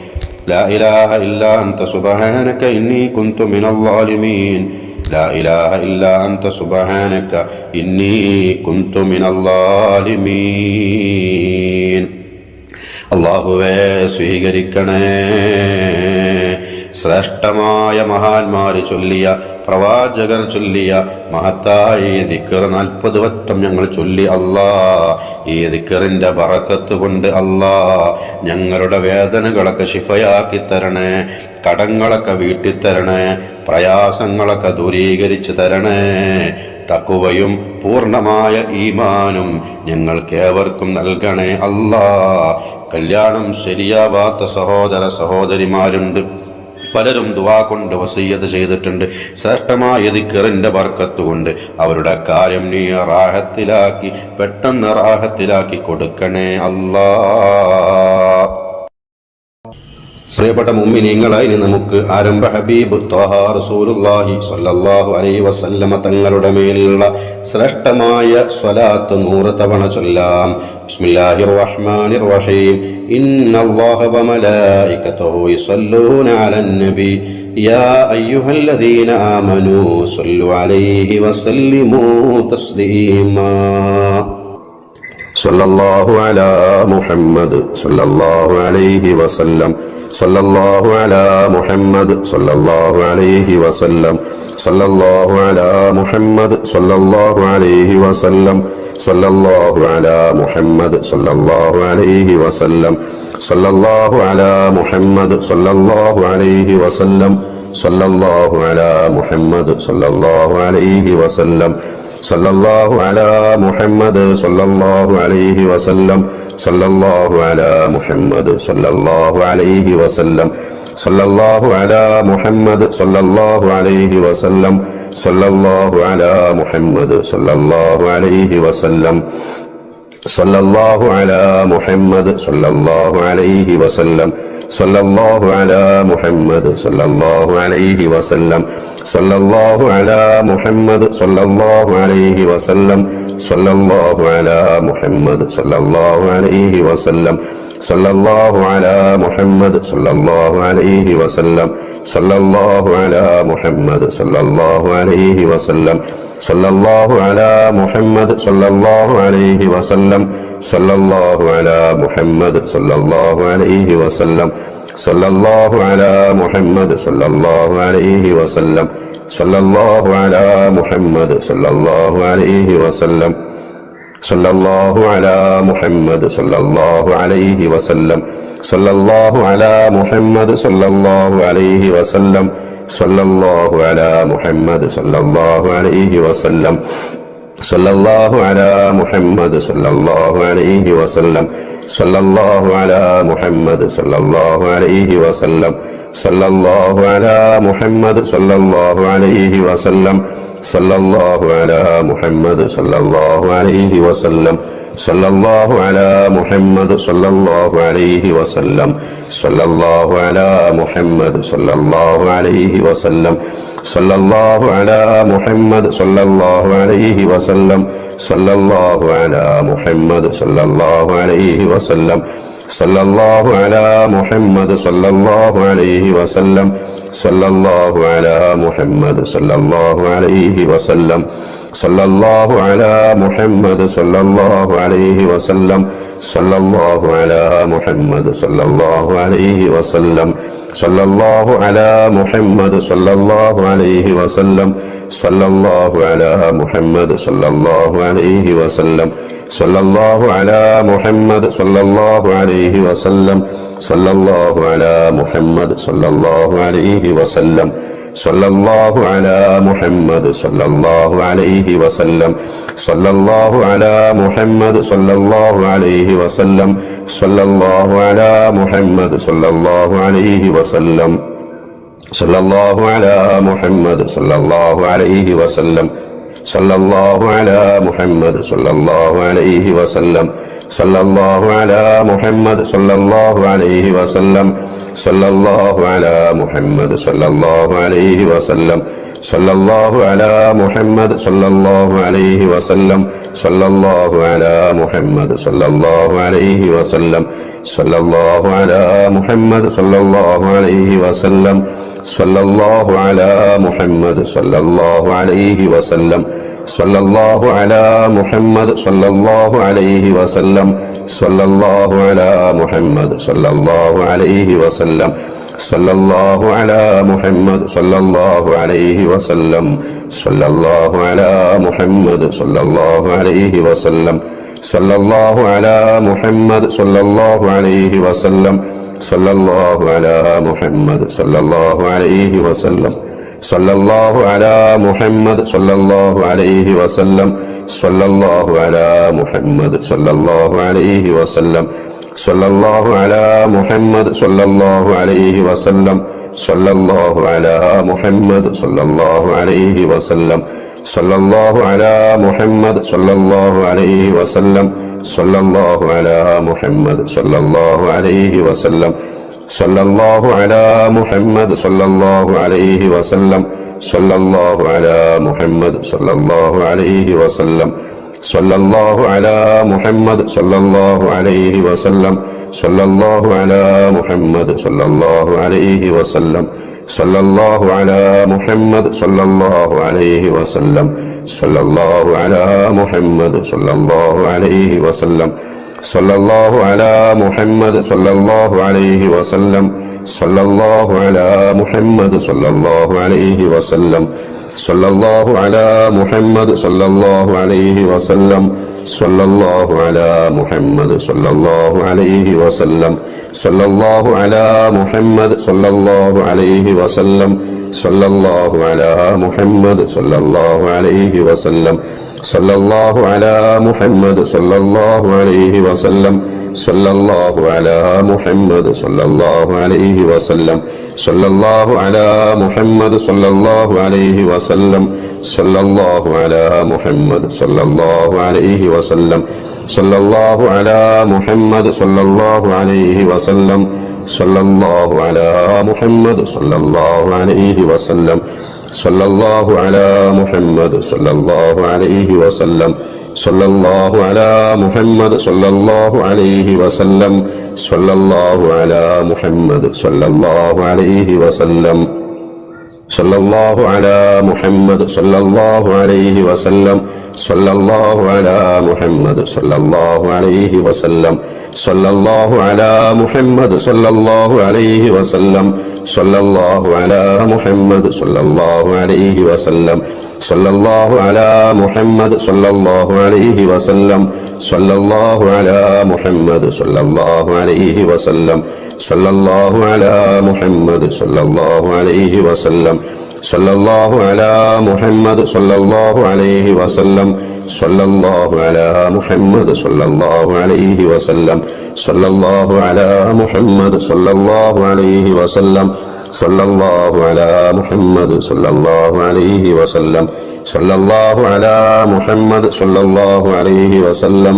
لا إله إلا أنت سبحانك إني كنت من الظالمين. لا إله إلا أنت سبحانك إني كنت من الظالمين. അല്ലാഹുവേ സ്വീകരിക്കണേ. ശ്രേഷ്ഠമായ മഹാന്മാർ ചൊല്ലിയ, പ്രവാചകർ ചൊല്ലിയ മഹത്തായ ഈ ദിക്ർ 40 വട്ടം ഞങ്ങൾ ചൊല്ലി അല്ലാ. ഈ ദിക്റിന്റെ ബറക്കത്ത് കൊണ്ട് അല്ലാ ഞങ്ങളുടെ വേദനകളൊക്കെ ശിഫയാക്കി തരണേ, കടങ്ങളൊക്കെ വീട്ടിത്തരണേ, പ്രയാസങ്ങളൊക്കെ ദൂരീകരിച്ച് തരണേ. തഖ്വയും പൂർണ്ണമായ ഈമാനും ഞങ്ങൾക്കേവർക്കും നൽകണേ അല്ലാ. കല്യാണം ശരിയാവാത്ത സഹോദര സഹോദരിമാരുണ്ട്, പലരും ദുആ കൊണ്ട് വസിയ്യത്ത് ചെയ്തിട്ടുണ്ട്. ശ്രേഷ്ഠമായ ദിക്റിന്റെ ബർക്കത്ത് കൊണ്ട് അവരുടെ കാര്യം നീ റാഹത്തിലാക്കി, പെട്ടെന്ന് റാഹത്തിലാക്കി കൊടുക്കണേ അല്ലാഹ്. പ്രിയപ്പെട്ട മുഅ്മിനീങ്ങളെ, ഇനി നമുക്ക് ആരംഭ ഹബീബ് ത്വാഹ റസൂലുള്ളാഹി സ്വല്ലല്ലാഹു അലൈഹി വസല്ലമ തങ്ങളുടെ മേലുള്ള ശ്രേഷ്ഠമായ സ്വലാത്ത് 100 തവണ ചൊല്ലാം. ബിസ്മില്ലാഹിർ റഹ്മാനിർ റഹീം. ഇന്നല്ലാഹ വമലായികതഹു യുസല്ലൂന അലൻ നബി യാ അയ്യുഹല്ലദീന ആമനൂ സ്വല്ലു അലൈഹി വസല്ലിമൂ തസ്ലീമാ. സല്ലല്ലാഹു അലാ മുഹമ്മദ് സല്ലല്ലാഹു അലൈഹി വസല്ലം. സല്ലല്ലാഹു അലാ മുഹമ്മദ് സല്ലല്ലാഹു അലൈഹി വസല്ലം. സല്ലല്ലാഹു അലാ മുഹമ്മദ് സല്ലല്ലാഹു അലൈഹി വസല്ലം. സല്ലല്ലാഹു അലാ മുഹമ്മദ് സല്ലല്ലാഹു അലൈഹി വസല്ലം. സല്ലല്ലാഹു അലാ മുഹമ്മദ് സല്ലല്ലാഹു അലൈഹി വസല്ലം. സല്ലല്ലാഹു അലാ മുഹമ്മദ് സല്ലല്ലാഹു അലൈഹി വസല്ലം. സല്ലല്ലാഹു അലാ മുഹമ്മദ് സല്ലല്ലാഹു അലൈഹി വസല്ലം. സല്ലല്ലാഹു അലാ മുഹമ്മദ് സല്ലല്ലാഹു അലൈഹി വസല്ലം. സല്ലല്ലാഹു അലാ മുഹമ്മദ് സല്ലല്ലാഹു അലൈഹി വസല്ലം. സല്ലല്ലാഹു അലാ മുഹമ്മദ് സല്ലല്ലാഹു അലൈഹി വസല്ലം. സല്ലല്ലാഹു അലാ മുഹമ്മദ് സല്ലല്ലാഹു അലൈഹി വസല്ലം. സല്ലല്ലാഹു അലാ മുഹമ്മദ് സല്ലല്ലാഹു അലൈഹി വസല്ലം. സല്ലല്ലാഹു അലാ മുഹമ്മദ് സല്ലല്ലാഹു അലൈഹി വസല്ലം. സല്ലല്ലാഹു അലാ മുഹമ്മദ് സല്ലല്ലാഹു അലൈഹി വസല്ലം. സല്ലല്ലാഹു അലാ മുഹമ്മദ് സല്ലല്ലാഹു അലൈഹി വസല്ലം. സല്ലല്ലാഹു അലാ മുഹമ്മദ് സല്ലല്ലാഹു അലൈഹി വസല്ലം. സല്ലല്ലാഹു അലാ മുഹമ്മദ് സല്ലല്ലാഹു അലൈഹി വസല്ലം. സല്ലല്ലാഹു അലാ മുഹമ്മദ് സല്ലല്ലാഹു അലൈഹി വസല്ലം. സല്ലല്ലാഹു അലാ മുഹമ്മദ് സല്ലല്ലാഹു അലൈഹി വസല്ലം. സല്ലല്ലാഹു അലാ മുഹമ്മദ് സല്ലല്ലാഹു അലൈഹി വസല്ലം. സല്ലല്ലാഹു അലാ മുഹമ്മദ് സല്ലല്ലാഹു അലൈഹി വസല്ലം. സല്ലല്ലാഹു അലാ മുഹമ്മദ് സല്ലല്ലാഹു അലൈഹി വസല്ലം. സല്ലല്ലാഹു അലാ മുഹമ്മദ് സല്ലല്ലാഹു അലൈഹി വസല്ലം. സല്ലല്ലാഹു അലാ മുഹമ്മദ് സല്ലല്ലാഹു അലൈഹി വസല്ലം. സല്ലല്ലാഹു അലാ മുഹമ്മദ് സല്ലല്ലാഹു അലൈഹി വസല്ലം. സല്ലല്ലാഹു അലാ മുഹമ്മദ് സല്ലല്ലാഹു അലൈഹി വസല്ലം. സല്ലല്ലാഹു അലാ മുഹമ്മദ് സല്ലല്ലാഹു അലൈഹി വസല്ലം. സല്ലല്ലാഹു അലാ മുഹമ്മദ് സല്ലല്ലാഹു അലൈഹി വസല്ലം. സല്ലല്ലാഹു അലാ മുഹമ്മദ് സല്ലല്ലാഹു അലൈഹി വസല്ലം. സല്ലല്ലാഹു അലാ മുഹമ്മദ് സല്ലല്ലാഹു അലൈഹി വസല്ലം. സല്ലല്ലാഹു അലാ മുഹമ്മദ് സല്ലല്ലാഹു അലൈഹി വസല്ലം. സല്ലല്ലാഹു അലാ മുഹമ്മദ് സല്ലല്ലാഹു അലൈഹി വസല്ലം. സല്ലല്ലാഹു അലാ മുഹമ്മദ് സല്ലല്ലാഹു അലൈഹി വസല്ലം. സല്ലല്ലാഹു അലാ മുഹമ്മദ് സല്ലല്ലാഹു അലൈഹി വസല്ലം. സല്ലല്ലാഹു അലാ മുഹമ്മദ് സല്ലല്ലാഹു അലൈഹി വസല്ലം. സല്ലല്ലാഹു അലാ മുഹമ്മദ് സല്ലല്ലാഹു അലൈഹി വസല്ലം. സല്ലല്ലാഹു അലാ മുഹമ്മദ് സല്ലല്ലാഹു അലൈഹി വസല്ലം. സല്ലല്ലാഹു അലാ മുഹമ്മദ് സല്ലല്ലാഹു അലൈഹി വസല്ലം. സല്ലല്ലാഹു അലാ മുഹമ്മദ് സല്ലല്ലാഹു അലൈഹി വസല്ലം. സല്ലല്ലാഹു അലാ മുഹമ്മദ് സല്ലല്ലാഹു അലൈഹി വസല്ലം. സല്ലല്ലാഹു അലാ മുഹമ്മദ് സല്ലല്ലാഹു അലൈഹി വസല്ലം. സല്ലല്ലാഹു അലാ മുഹമ്മദ് സല്ലല്ലാഹു അലൈഹി വസല്ലം. സല്ലല്ലാഹു അലാ മുഹമ്മദ് സല്ലല്ലാഹു അലൈഹി വസല്ലം. സല്ലല്ലാഹു അലാ മുഹമ്മദ് സല്ലല്ലാഹു അലൈഹി വസല്ലം. സല്ലല്ലാഹു അലാ മുഹമ്മദ് സല്ലല്ലാഹു അലൈഹി വസല്ലം. സല്ലല്ലാഹു അലാ മുഹമ്മദ് സല്ലല്ലാഹു അലൈഹി വസല്ലം. സല്ലല്ലാഹു അലാ മുഹമ്മദ് സല്ലല്ലാഹു അലൈഹി വസല്ലം. സല്ലല്ലാഹു അലാ മുഹമ്മദ് സല്ലല്ലാഹു അലൈഹി വസല്ലം. സല്ലല്ലാഹു അലാ മുഹമ്മദ് സല്ലല്ലാഹു അലൈഹി വസല്ലം. സല്ലല്ലാഹു അലാ മുഹമ്മദ് സല്ലല്ലാഹു അലൈഹി വസല്ലം. സല്ലല്ലാഹു അലാ മുഹമ്മദ് സല്ലല്ലാഹു അലൈഹി വസല്ലം. സല്ലല്ലാഹു അലാ മുഹമ്മദ് സല്ലല്ലാഹു അലൈഹി വസല്ലം. സല്ലല്ലാഹു അലാ മുഹമ്മദ് സല്ലല്ലാഹു അലൈഹി വസല്ലം. സല്ലല്ലാഹു അലാ മുഹമ്മദ് സല്ലല്ലാഹു അലൈഹി വസല്ലം. സല്ലല്ലാഹു അലാ മുഹമ്മദ് സല്ലല്ലാഹു അലൈഹി വസല്ലം. സല്ലല്ലാഹു അലാ മുഹമ്മദ് സല്ലല്ലാഹു അലൈഹി വസല്ലം. സല്ലല്ലാഹു അലാ മുഹമ്മദ് സല്ലല്ലാഹു അലൈഹി വസല്ലം. സല്ലല്ലാഹു അലാ മുഹമ്മദ് സല്ലല്ലാഹു അലൈഹി വസല്ലം. സല്ലല്ലാഹു അലാ മുഹമ്മദ് സല്ലല്ലാഹു അലൈഹി വസല്ലം. സല്ലല്ലാഹു അലാ മുഹമ്മദ് സല്ലല്ലാഹു അലൈഹി വസല്ലം സല്ലല്ലാഹു അലാ മുഹമ്മദ് സല്ലല്ലാഹു അലൈഹി വസല്ലം സല്ലല്ലാഹു അലാ മുഹമ്മദ് സല്ലല്ലാഹു അലൈഹി വസല്ലം സല്ലല്ലാഹു അലാ മുഹമ്മദ് സല്ലല്ലാഹു അലൈഹി വസല്ലം സല്ലല്ലാഹു അലാ മുഹമ്മദ് സല്ലല്ലാഹു അലൈഹി വസല്ലം സല്ലല്ലാഹു അലാ മുഹമ്മദ് സല്ലല്ലാഹു അലൈഹി വസല്ലം സല്ലല്ലാഹു അലാ മുഹമ്മദ് സല്ലല്ലാഹു അലൈഹി വസല്ലം സല്ലല്ലാഹു അലാ മുഹമ്മദ് സല്ലല്ലാഹു അലൈഹി വസല്ലം സല്ലല്ലാഹു അലാ മുഹമ്മദ് സല്ലല്ലാഹു അലൈഹി വസല്ലം സല്ലല്ലാഹു അലാ മുഹമ്മദ് സല്ലല്ലാഹു അലൈഹി വസല്ലം സല്ലല്ലാഹു അലാ മുഹമ്മദ് സല്ലല്ലാഹു അലൈഹി വസല്ലം സല്ലല്ലാഹു അലാ മുഹമ്മദ് സല്ലല്ലാഹു അലൈഹി വസല്ലം സല്ലല്ലാഹു അലാ മുഹമ്മദ് സല്ലല്ലാഹു അലൈഹി വസല്ലം സല്ലല്ലാഹു അലാ മുഹമ്മദ് സല്ലല്ലാഹു അലൈഹി വസല്ലം സല്ലല്ലാഹു അലാ മുഹമ്മദ് സല്ലല്ലാഹു അലൈഹി വസല്ലം സല്ലല്ലാഹു അലാ മുഹമ്മദ് സല്ലല്ലാഹു അലൈഹി വസല്ലം സല്ലല്ലാഹു അലാ മുഹമ്മദ് സല്ലല്ലാഹു അലൈഹി വസല്ലം സല്ലല്ലാഹു അലാ മുഹമ്മദ് സല്ലല്ലാഹു അലൈഹി വസല്ലം സല്ലല്ലാഹു അലാ മുഹമ്മദ് സല്ലല്ലാഹു അലൈഹി വസല്ലം സല്ലല്ലാഹു അലാ മുഹമ്മദ് സല്ലല്ലാഹു അലൈഹി വസല്ലം സല്ലല്ലാഹു അലാ മുഹമ്മദ് സല്ലല്ലാഹു അലൈഹി വസല്ലം സല്ലല്ലാഹു അലാ മുഹമ്മദ് സല്ലല്ലാഹു അലൈഹി വസല്ലം സല്ലല്ലാഹു അലാ മുഹമ്മദ് സല്ലല്ലാഹു അലൈഹി വസല്ലം സല്ലല്ലാഹു അലാ മുഹമ്മദ് സല്ലല്ലാഹു അലൈഹി വസല്ലം സല്ലല്ലാഹു അലാ മുഹമ്മദ് സല്ലല്ലാഹു അലൈഹി വസല്ലം സല്ലല്ലാഹു അലാ മുഹമ്മദ് സല്ലല്ലാഹു അലൈഹി വസല്ലം സല്ലല്ലാഹു അലാ മുഹമ്മദ് സല്ലല്ലാഹു അലൈഹി വസല്ലം സല്ലല്ലാഹു അലാ മുഹമ്മദ് സല്ലല്ലാഹു അലൈഹി വസല്ലം സല്ലല്ലാഹു അലാ മുഹമ്മദ് സല്ലല്ലാഹു അലൈഹി വസല്ലം സല്ലല്ലാഹു അലാ മുഹമ്മദ് സല്ലല്ലാഹു അലൈഹി വസല്ലം സല്ലല്ലാഹു അലാ മുഹമ്മദ് സല്ലല്ലാഹു അലൈഹി വസല്ലം സല്ലല്ലാഹു അലാ മുഹമ്മദ് സല്ലല്ലാഹു അലൈഹി വസല്ലം സല്ലല്ലാഹു അലാ മുഹമ്മദ് സല്ലല്ലാഹു അലൈഹി വസല്ലം സല്ലല്ലാഹു അലാ മുഹമ്മദ് സല്ലല്ലാഹു അലൈഹി വസല്ലം സല്ലല്ലാഹു അലാ മുഹമ്മദ് സല്ലല്ലാഹു അലൈഹി വസല്ലം സല്ലല്ലാഹു അലാ മുഹമ്മദ് സല്ലല്ലാഹു അലൈഹി വസല്ലം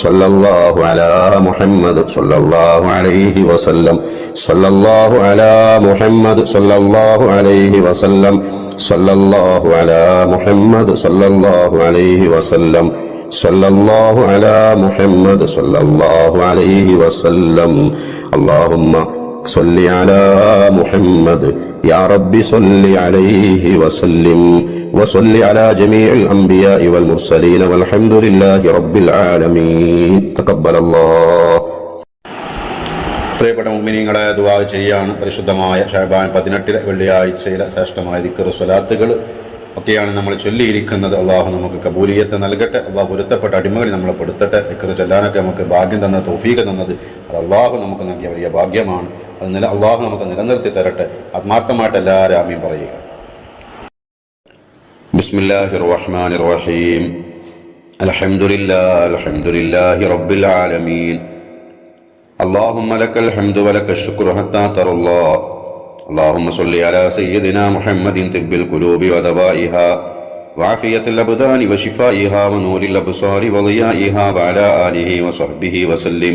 സല്ലല്ലാഹു അലാ മുഹമ്മദ് സല്ലല്ലാഹു അലൈഹി വസല്ലം സല്ലല്ലാഹു അലാ മുഹമ്മദ് സല്ലല്ലാഹു അലൈഹി വസല്ലം സല്ലല്ലാഹു അലാ മുഹമ്മദ് സല്ലല്ലാഹു അലൈഹി വസല്ലം സല്ലല്ലാഹു അലാ മുഹമ്മദ് സല്ലല്ലാഹു അലൈഹി വസല്ലം اللهم صل على محمد يا رب صل عليه وسلم وصل على جميع الأنبياء والمرسلين والحمد لله رب العالمين تقبل الله. പ്രിയപ്പെട്ട മുഅ്മിനീങ്ങളെ, ദുആ ചെയ്യാണ്. പരിശുദ്ധമായ ശഅബാൻ 18 വെള്ളിയാഴ്ചയിലെ ശ്രേഷ്ഠമായ ദിക്ർ സ്വലാത്തുകൾ ഒക്കെയാണ് നമ്മൾ ചൊല്ലിയിരിക്കുന്നത്. അള്ളാഹു നമുക്ക് കബൂലിയത്ത് നൽകട്ടെ. അള്ളാഹു പൊരുത്തപ്പെട്ട അടിമകളിൽ നമ്മളെ പെടുത്തട്ടെ. ദിക്ർ ചൊല്ലാനൊക്കെ നമുക്ക് ഭാഗ്യം തന്നത്, തൗഫീഖ് തന്നത് അത് അള്ളാഹു നമുക്ക് നൽകിയ വലിയ ഭാഗ്യമാണ്. അത് അള്ളാഹു നമുക്ക് നിലനിർത്തി തരട്ടെ. ആത്മാർത്ഥമായിട്ട് എല്ലാവരും ആമീൻ പറയുക. ബിസ്മില്ലാഹിർ റഹ്മാനിർ റഹീം. അൽഹംദുലില്ലാഹി റബ്ബിൽ ആലമീൻ. اللهم لك الحمد ولك الشكر حتى ترى الله. اللهم صل على سيدنا محمد طب القلوب ودوائها وعافية الأبدان وشفائها ونور الأبصار وضيائها وعلى آله وصحبه وسلم.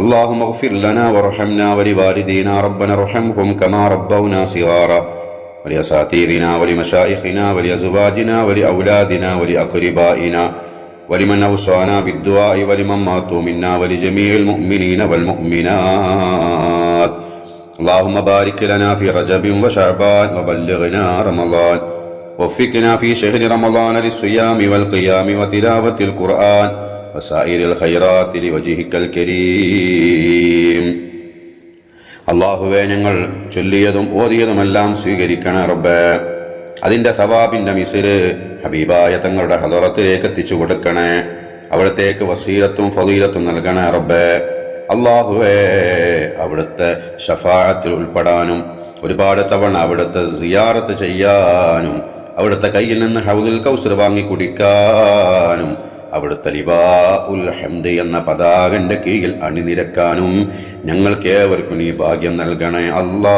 اللهم اغفر لنا وارحمنا ولوالدينا ربنا ارحمهم كما ربونا صغارا ولأساتذتنا ولمشايخنا ولأزواجنا ولأولادنا ولأقربائنا ولمن أوصانا بالدعاء ولمن ماتوا منا ولجميع المؤمنين والمؤمنات. اللهم بارك لنا في رجب وشعبان وبلغنا رمضان. وفقنا في شهر رمضان للصيام والقيام وتلاوة القرآن وسائر الخيرات لوجهك الكريم. അള്ളാഹുവേ, ഞങ്ങൾ ചൊല്ലിയതും ഓതിയതുമെല്ലാം സ്വീകരിക്കണേ റബ്ബേ. അതിൻ്റെ സവാബിൻ്റെ മിസ്ര് ഹബീബായ തങ്ങളുടെ ഹദറത്തിലേക്ക് എത്തിച്ചു കൊടുക്കണേ. അവിടത്തേക്ക് വസീലത്തും ഫളീലത്തും നൽകണേ റബ്ബേ. അള്ളാഹുവേ, അവിടുത്തെ ഷഫാഅത്തിൽ ഉൾപ്പെടാനും ഒരുപാട് തവണ അവിടുത്തെ സിയാറത്ത് ചെയ്യാനും അവിടുത്തെ കയ്യിൽ നിന്ന് ഹൗദുൽ കൗസർ വാങ്ങി കുടിക്കാനും അവിടുത്തെ ലിവാഉൽ ഹംദ് എന്ന പതാകന്റെ കീഴിൽ അണിനിരക്കാനും ഞങ്ങൾക്കേവർക്കും നീ ഭാഗ്യം നൽകണേ അല്ലാ.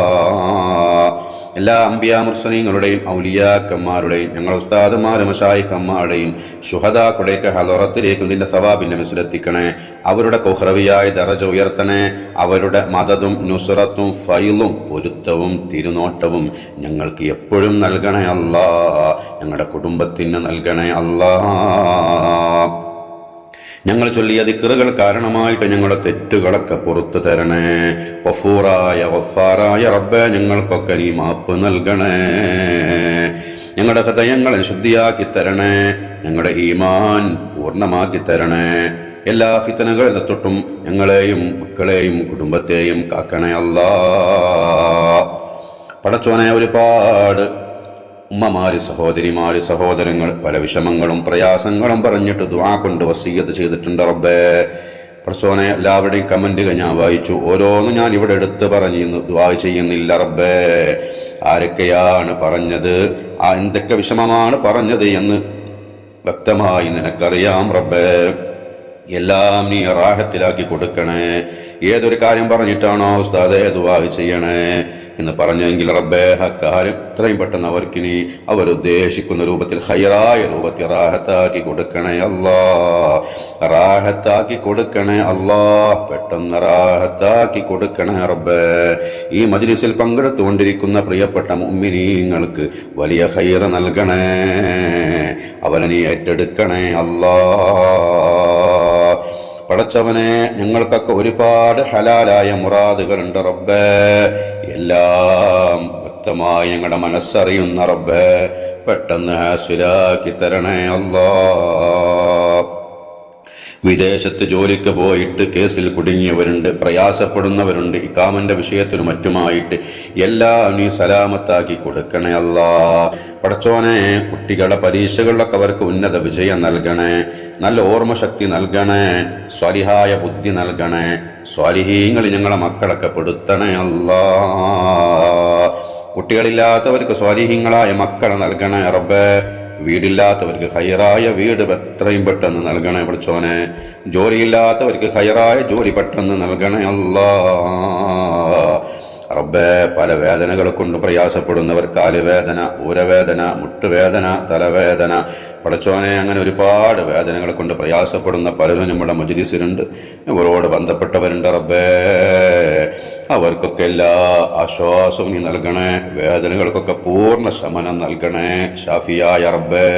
എല്ലാ അംബിയാ മുർസലീങ്ങളുടെയും ഔലിയാക്കന്മാരുടെയും ഞങ്ങൾ ഉസ്താദുമാരും മശായിഖന്മാരുടെയും ശുഹദാക്കളുടെയൊക്കെ ഹളറത്തിലേക്ക് നിന്റെ സവാബിന്റെ മിസ്ലെത്തിക്കണേ. അവരുടെ കുഹ്റവിയായ ദറജ ഉയർത്തണേ. അവരുടെ മദതും നുസ്റത്തും ഫൈലും പൊരുത്തവും തിരുനോട്ടവും ഞങ്ങൾക്ക് എപ്പോഴും നൽകണേ അല്ലാ. ഞങ്ങളുടെ കുടുംബത്തിന് നൽകണേ അല്ലാ. ഞങ്ങൾ ചൊല്ലിയ ദിക്റുകൾ കാരണമായിട്ട് ഞങ്ങളുടെ തെറ്റുകളൊക്കെ പുറത്തു തരണേ. ഗഫൂറായ ഗഫാറായ റബ്ബേ, ഞങ്ങൾക്കൊക്കെ നീ മാപ്പ് നൽകണേ. ഞങ്ങളുടെ ഹൃദയങ്ങളെ ശുദ്ധിയാക്കി തരണേ. ഞങ്ങളുടെ ഈമാൻ പൂർണ്ണമാക്കി തരണേ. എല്ലാ ഫിത്തനകളിൽ തൊട്ടും ഞങ്ങളെയും മക്കളെയും കുടുംബത്തെയും കാക്കണേ അല്ലാ. പടച്ചോനെ, ഒരുപാട് ഉമ്മമാര്, സഹോദരിമാര്, സഹോദരങ്ങൾ പല വിഷമങ്ങളും പ്രയാസങ്ങളും പറഞ്ഞിട്ട് ദുആ കൊണ്ട് വസിയ്യത്ത് ചെയ്തിട്ടുണ്ട് റബ്ബേ. പടച്ചോനെ, എല്ലാവരുടെയും കമന്റുകൾ ഞാൻ വായിച്ചു. ഓരോന്നും ഞാൻ ഇവിടെ എടുത്ത് പറഞ്ഞു ദുആ ചെയ്യുന്നില്ല റബ്ബേ. ആരൊക്കെയാണ് പറഞ്ഞത്, എന്തൊക്കെ വിഷമമാണ് പറഞ്ഞത് എന്ന് വ്യക്തമായി നിനക്കറിയാം റബ്ബേ. എല്ലാം നീ റാഹത്തിലാക്കി കൊടുക്കണേ. ഏതൊരു കാര്യം പറഞ്ഞിട്ടാണോ ഉസ്താദേ ദുആ ചെയ്യണേ എന്ന് പറഞ്ഞെങ്കിൽ റബ്ബേ, ആ കാര്യം ഇത്രയും പെട്ടെന്ന് അവർക്ക് നീ അവരുദ്ദേശിക്കുന്ന രൂപത്തിൽ ഹൈറായ രൂപത്തിൽ റാഹത്താക്കി കൊടുക്കണേ അല്ലാ. റാഹത്താക്കി കൊടുക്കണേ അല്ലാ. പെട്ടെന്ന് റാഹത്താക്കി കൊടുക്കണേ റബ്ബേ. ഈ മജ്ലിസിൽ പങ്കെടുത്തുകൊണ്ടിരിക്കുന്ന പ്രിയപ്പെട്ട മുഅ്മിനീങ്ങൾക്ക് വലിയ ഖൈർ നൽകണേ. അവനെ നീ ഏറ്റെടുക്കണേ അല്ലാ. പടച്ചവനെ, ഞങ്ങൾക്കൊക്കെ ഒരുപാട് ഹലാലായ മുറാദുകളുണ്ട് റബ്ബേ. എല്ലാം വ്യക്തമായി ഞങ്ങളുടെ മനസ്സറിയുന്ന റബ്ബേ, പെട്ടെന്ന് ഹാസിലാക്കി തരണേ അല്ലാ. വിദേശത്ത് ജോലിക്ക് പോയിട്ട് കേസിൽ കുടുങ്ങിയവരുണ്ട്, പ്രയാസപ്പെടുന്നവരുണ്ട്. ഇഖാമന്റെ വിഷയത്തിനും മറ്റുമായിട്ട് എല്ലാം നീ സലാമത്താക്കി കൊടുക്കണേ അല്ലാ. പടച്ചോനെ, കുട്ടികളുടെ പരീക്ഷകളിലൊക്കെ അവർക്ക് ഉന്നത വിജയം നൽകണേ. നല്ല ഓർമ്മശക്തി നൽകണേ. സ്വാലിഹായ ബുദ്ധി നൽകണേ. സ്വാലിഹീങ്ങളിൽ ഞങ്ങളെ മക്കളൊക്കെ പെടുത്തണേ അല്ലാ. കുട്ടികളില്ലാത്തവർക്ക് സ്വാലിഹീങ്ങളായ മക്കളെ നൽകണേ റബ്ബേ. വീടില്ലാത്തവർക്ക് ഹൈറായ വീട് എത്രയും പെട്ടെന്ന് നൽകണേ പടച്ചോനെ. ജോലിയില്ലാത്തവർക്ക് ഹൈറായ ജോലി പെട്ടെന്ന് നൽകണേ അല്ലാ. റബ്ബേ, പല വേദനകളെ കൊണ്ട് പ്രയാസപ്പെടുന്നവർ, കാലുവേദന, ഊരവേദന, മുട്ടുവേദന, തലവേദന, പടച്ചോനെ, അങ്ങനെ ഒരുപാട് വേദനകളെ കൊണ്ട് പ്രയാസപ്പെടുന്ന പലരും നമ്മുടെ മജ്ലിസിലുണ്ട്. ഇവരോട് ബന്ധപ്പെട്ടവരുണ്ട് റബ്ബേ. അവർക്കൊക്കെ എല്ലാ ആശ്വാസവും നീ നൽകണേ. വേദനകൾക്കൊക്കെ പൂർണ്ണ ശമനം നൽകണേ ഷാഫിയായ റബ്ബേ.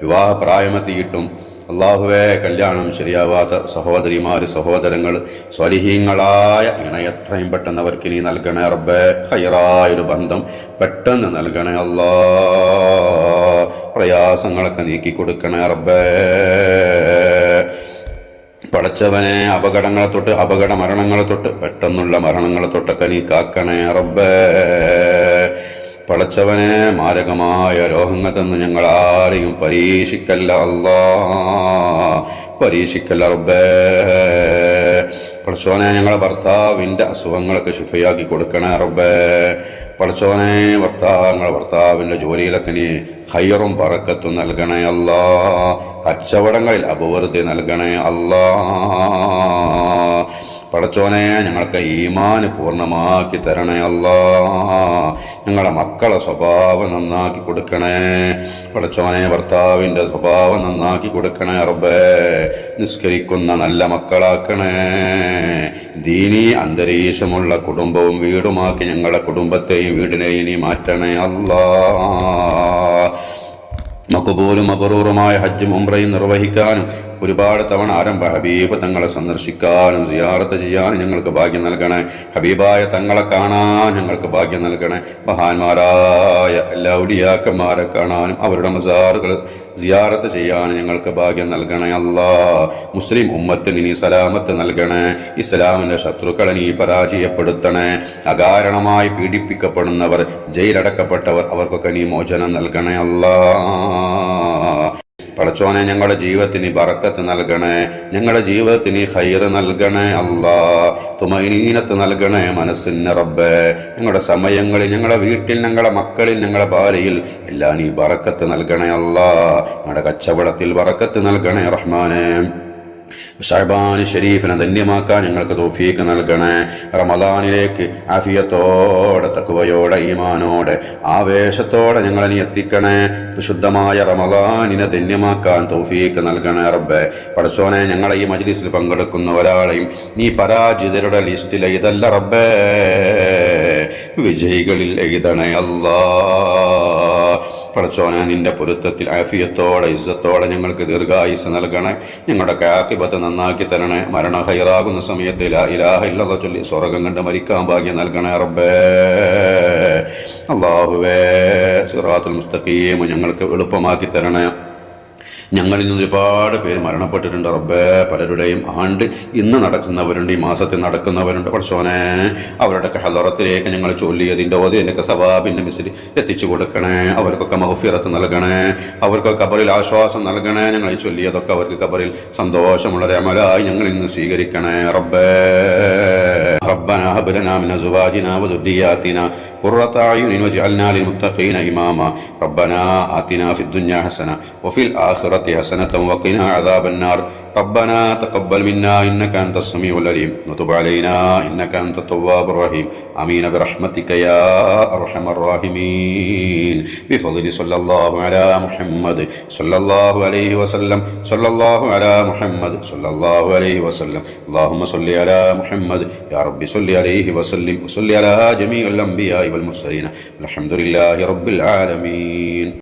വിവാഹ പ്രായമെത്തിയിട്ടും അല്ലാഹുവേ കല്യാണം ശരിയാവാത്ത സഹോദരിമാര്, സഹോദരങ്ങൾ, സ്വാലിഹീങ്ങളായ ഇണയെത്രയും പെട്ടെന്ന് അവർക്ക് നീ നൽകണേ റബ്ബേ. ഹൈറായൊരു ബന്ധം പെട്ടെന്ന് നൽകണേ അല്ലാ. പ്രയാസങ്ങളൊക്കെ നീക്കി കൊടുക്കണേ റബ്ബേ. പടച്ചവനെ, അപകടങ്ങളെ തൊട്ട്, അപകട മരണങ്ങളെ തൊട്ട്, പെട്ടെന്നുള്ള മരണങ്ങളെ തൊട്ടൊക്കെ നീ കാക്കണേ റബ്ബേ. പടച്ചവനെ, മാരകമായ രോഗങ്ങൾ തന്ന് ഞങ്ങൾ ആരെയും പരീക്ഷിക്കല്ല അല്ലാ. പരീക്ഷിക്കല്ല റബ്ബേ. പടച്ചോനെ, ഞങ്ങളെ ഭർത്താവിൻ്റെ അസുഖങ്ങളൊക്കെ ശിഫയാക്കി കൊടുക്കണേ റബ്ബേ. പടച്ചോനെ, ഭർത്താവിൻ്റെ ജോലിയിലൊക്കെ നീ ഖൈറും ബറക്കത്തും നൽകണേ അല്ലാ. കച്ചവടങ്ങളിൽ അഭിവൃദ്ധി നൽകണേ അല്ലാ. പടച്ചോനെ, ഞങ്ങൾക്ക് ഈമാൻ പൂർണ്ണമാക്കി തരണേ അല്ലാ. ഞങ്ങളുടെ മക്കളെ സ്വഭാവം നന്നാക്കി കൊടുക്കണേ പടച്ചോനെ. ഭർത്താവിൻ്റെ സ്വഭാവം നന്നാക്കി കൊടുക്കണേ റബ്ബേ. നിസ്കരിക്കുന്ന നല്ല മക്കളാക്കണേ. ദീനീ അന്തരീക്ഷമുള്ള കുടുംബവും വീടുമാക്കി ഞങ്ങളുടെ കുടുംബത്തെയും വീടിനെയും നീ മാറ്റണേ അല്ലാ. മഖ്ബൂലും മബ്റൂറുമായ ഹജ്ജും ഉംറയും നിർവഹിക്കാനും ഒരുപാട് തവണ ആരംഭ ഹബീബ് തങ്ങളെ സന്ദർശിക്കാനും സിയാറത്ത് ചെയ്യാനും ഞങ്ങൾക്ക് ഭാഗ്യം നൽകണേ. ഹബീബായ തങ്ങളെ കാണാൻ ഞങ്ങൾക്ക് ഭാഗ്യം നൽകണേ. മഹാന്മാരായ എല്ലാ ഔലിയാക്കന്മാരെ കാണാനും അവരുടെ മസാറുകൾ സിയാറത്ത് ചെയ്യാനും ഞങ്ങൾക്ക് ഭാഗ്യം നൽകണേ അല്ലാ. മുസ്ലിം ഉമ്മത്തിന് നീ സലാമത്ത് നൽകണേ. ഇസ്ലാമിൻ്റെ ശത്രുക്കളെ നീ പരാജയപ്പെടുത്തണേ. അകാരണമായി പീഡിപ്പിക്കപ്പെടുന്നവർ, ജയിലടക്കപ്പെട്ടവർ, അവർക്കൊക്കെ നീ മോചനം നൽകണേ അല്ലാ. പടച്ചോനെ ഞങ്ങളുടെ ജീവിതത്തിന് ബറക്കത്ത് നൽകണേ, ഞങ്ങളുടെ ജീവിതത്തിന് ഖൈർ നൽകണേ അല്ലാ, തുമഈനത്ത് നൽകണേ മനസ്സിന് റബ്ബേ. ഞങ്ങളുടെ സമയങ്ങളിൽ, ഞങ്ങളുടെ വീട്ടിൽ, ഞങ്ങളുടെ മക്കളിൽ, ഞങ്ങളുടെ ഭാര്യയിൽ എല്ലാം നീ ബറക്കത്ത് നൽകണേ അല്ലാ. ഞങ്ങളുടെ കച്ചവടത്തിൽ ബറക്കത്ത് നൽകണേ റഹ്മാനേ. ശഅബാൻ ഷരീഫിനെ ധന്യമാക്കാൻ ഞങ്ങൾക്ക് തൗഫീഖ് നൽകണേ. റമളാനിലേക്ക് ആഫിയത്തോടെ, തഖ്വയോടെ, ഈമാനോടെ, ആവേശത്തോടെ ഞങ്ങളെ നീ എത്തിക്കണേ. വിശുദ്ധമായ റമളാനിനെ ധന്യമാക്കാൻ തൗഫീഖ് നൽകണേ റബ്ബേ. പടച്ചോനെ, ഞങ്ങളെ ഈ മജ്ലിസിൽ പങ്കെടുക്കുന്ന ഒരാളെയും നീ പരാജിതരുടെ ലിസ്റ്റിൽ എഴുതല്ല റബ്ബേ, വിജയികളിൽ എഴുതണേ അല്ലാ. പടച്ചോനെ, നിന്റെ പൊരുത്തത്തിൽ ആഫിയത്തോടെ, ഇസ്സത്തോടെ ഞങ്ങൾക്ക് ദീർഘായുസ് നൽകണേ. ഞങ്ങളുടെ ആഖിബത്ത് നന്നാക്കി തരണേ. മരണ ഹൈറാകുന്ന സമയത്ത് ലാ ഇലാഹ ഇല്ലല്ലാഹ് ചൊല്ലി സ്വർഗ്ഗം കണ്ട് മരിക്കാൻ ഭാഗ്യം നൽകണേ റബ്ബേ. അല്ലാഹുവേ, സിറാത്തുൽ മുസ്തഖീം ഞങ്ങൾക്ക് എളുപ്പമാക്കി തരണേ. ഞങ്ങളിൽ നിന്ന് ഒരുപാട് പേര് മരണപ്പെട്ടിട്ടുണ്ട് റബ്ബേ. പലരുടെയും ആണ്ട് ഇന്ന് നടക്കുന്നവരുണ്ട്, ഈ മാസത്തിൽ നടക്കുന്നവരുണ്ട്. പടച്ചോനെ, അവരുടെയൊക്കെ ഹളറത്തിലേക്ക് ഞങ്ങൾ ചൊല്ലിയതിൻ്റെ ഓതിൻ്റെയൊക്കെ സവാബിൻ്റെ മിസിൽ എത്തിച്ചു കൊടുക്കണേ. അവർക്കൊക്കെ മഗ്ഫിറത്ത് നൽകണേ, അവർക്ക് ഖബറിൽ ആശ്വാസം നൽകണേ. ഞങ്ങൾ ചൊല്ലിയതൊക്കെ അവർക്ക് ഖബറിൽ സന്തോഷമുള്ള അമലായി ഞങ്ങളിൽ നിന്ന് സ്വീകരിക്കണേ റബ്ബേ. ربنا هب لنا من أزواجنا وذرياتنا قرة أعين واجعلنا للمتقين إماما ربنا آتنا في الدنيا حسنة وفي الآخرة حسنة وقنا عذاب النار ربنا تقبل منا إنك أنت السميع العليم وتب علينا إنك أنت التواب الرحيم آمين برحمتك يا أرحم الراحمين بفضل صلى الله على محمد صلى الله عليه وسلم صلى الله على محمد صلى الله عليه وسلم اللهم صل على محمد يا رب صل عليه وسلم وصل على جميع الأنبياء والمرسلين الحمد لله رب العالمين.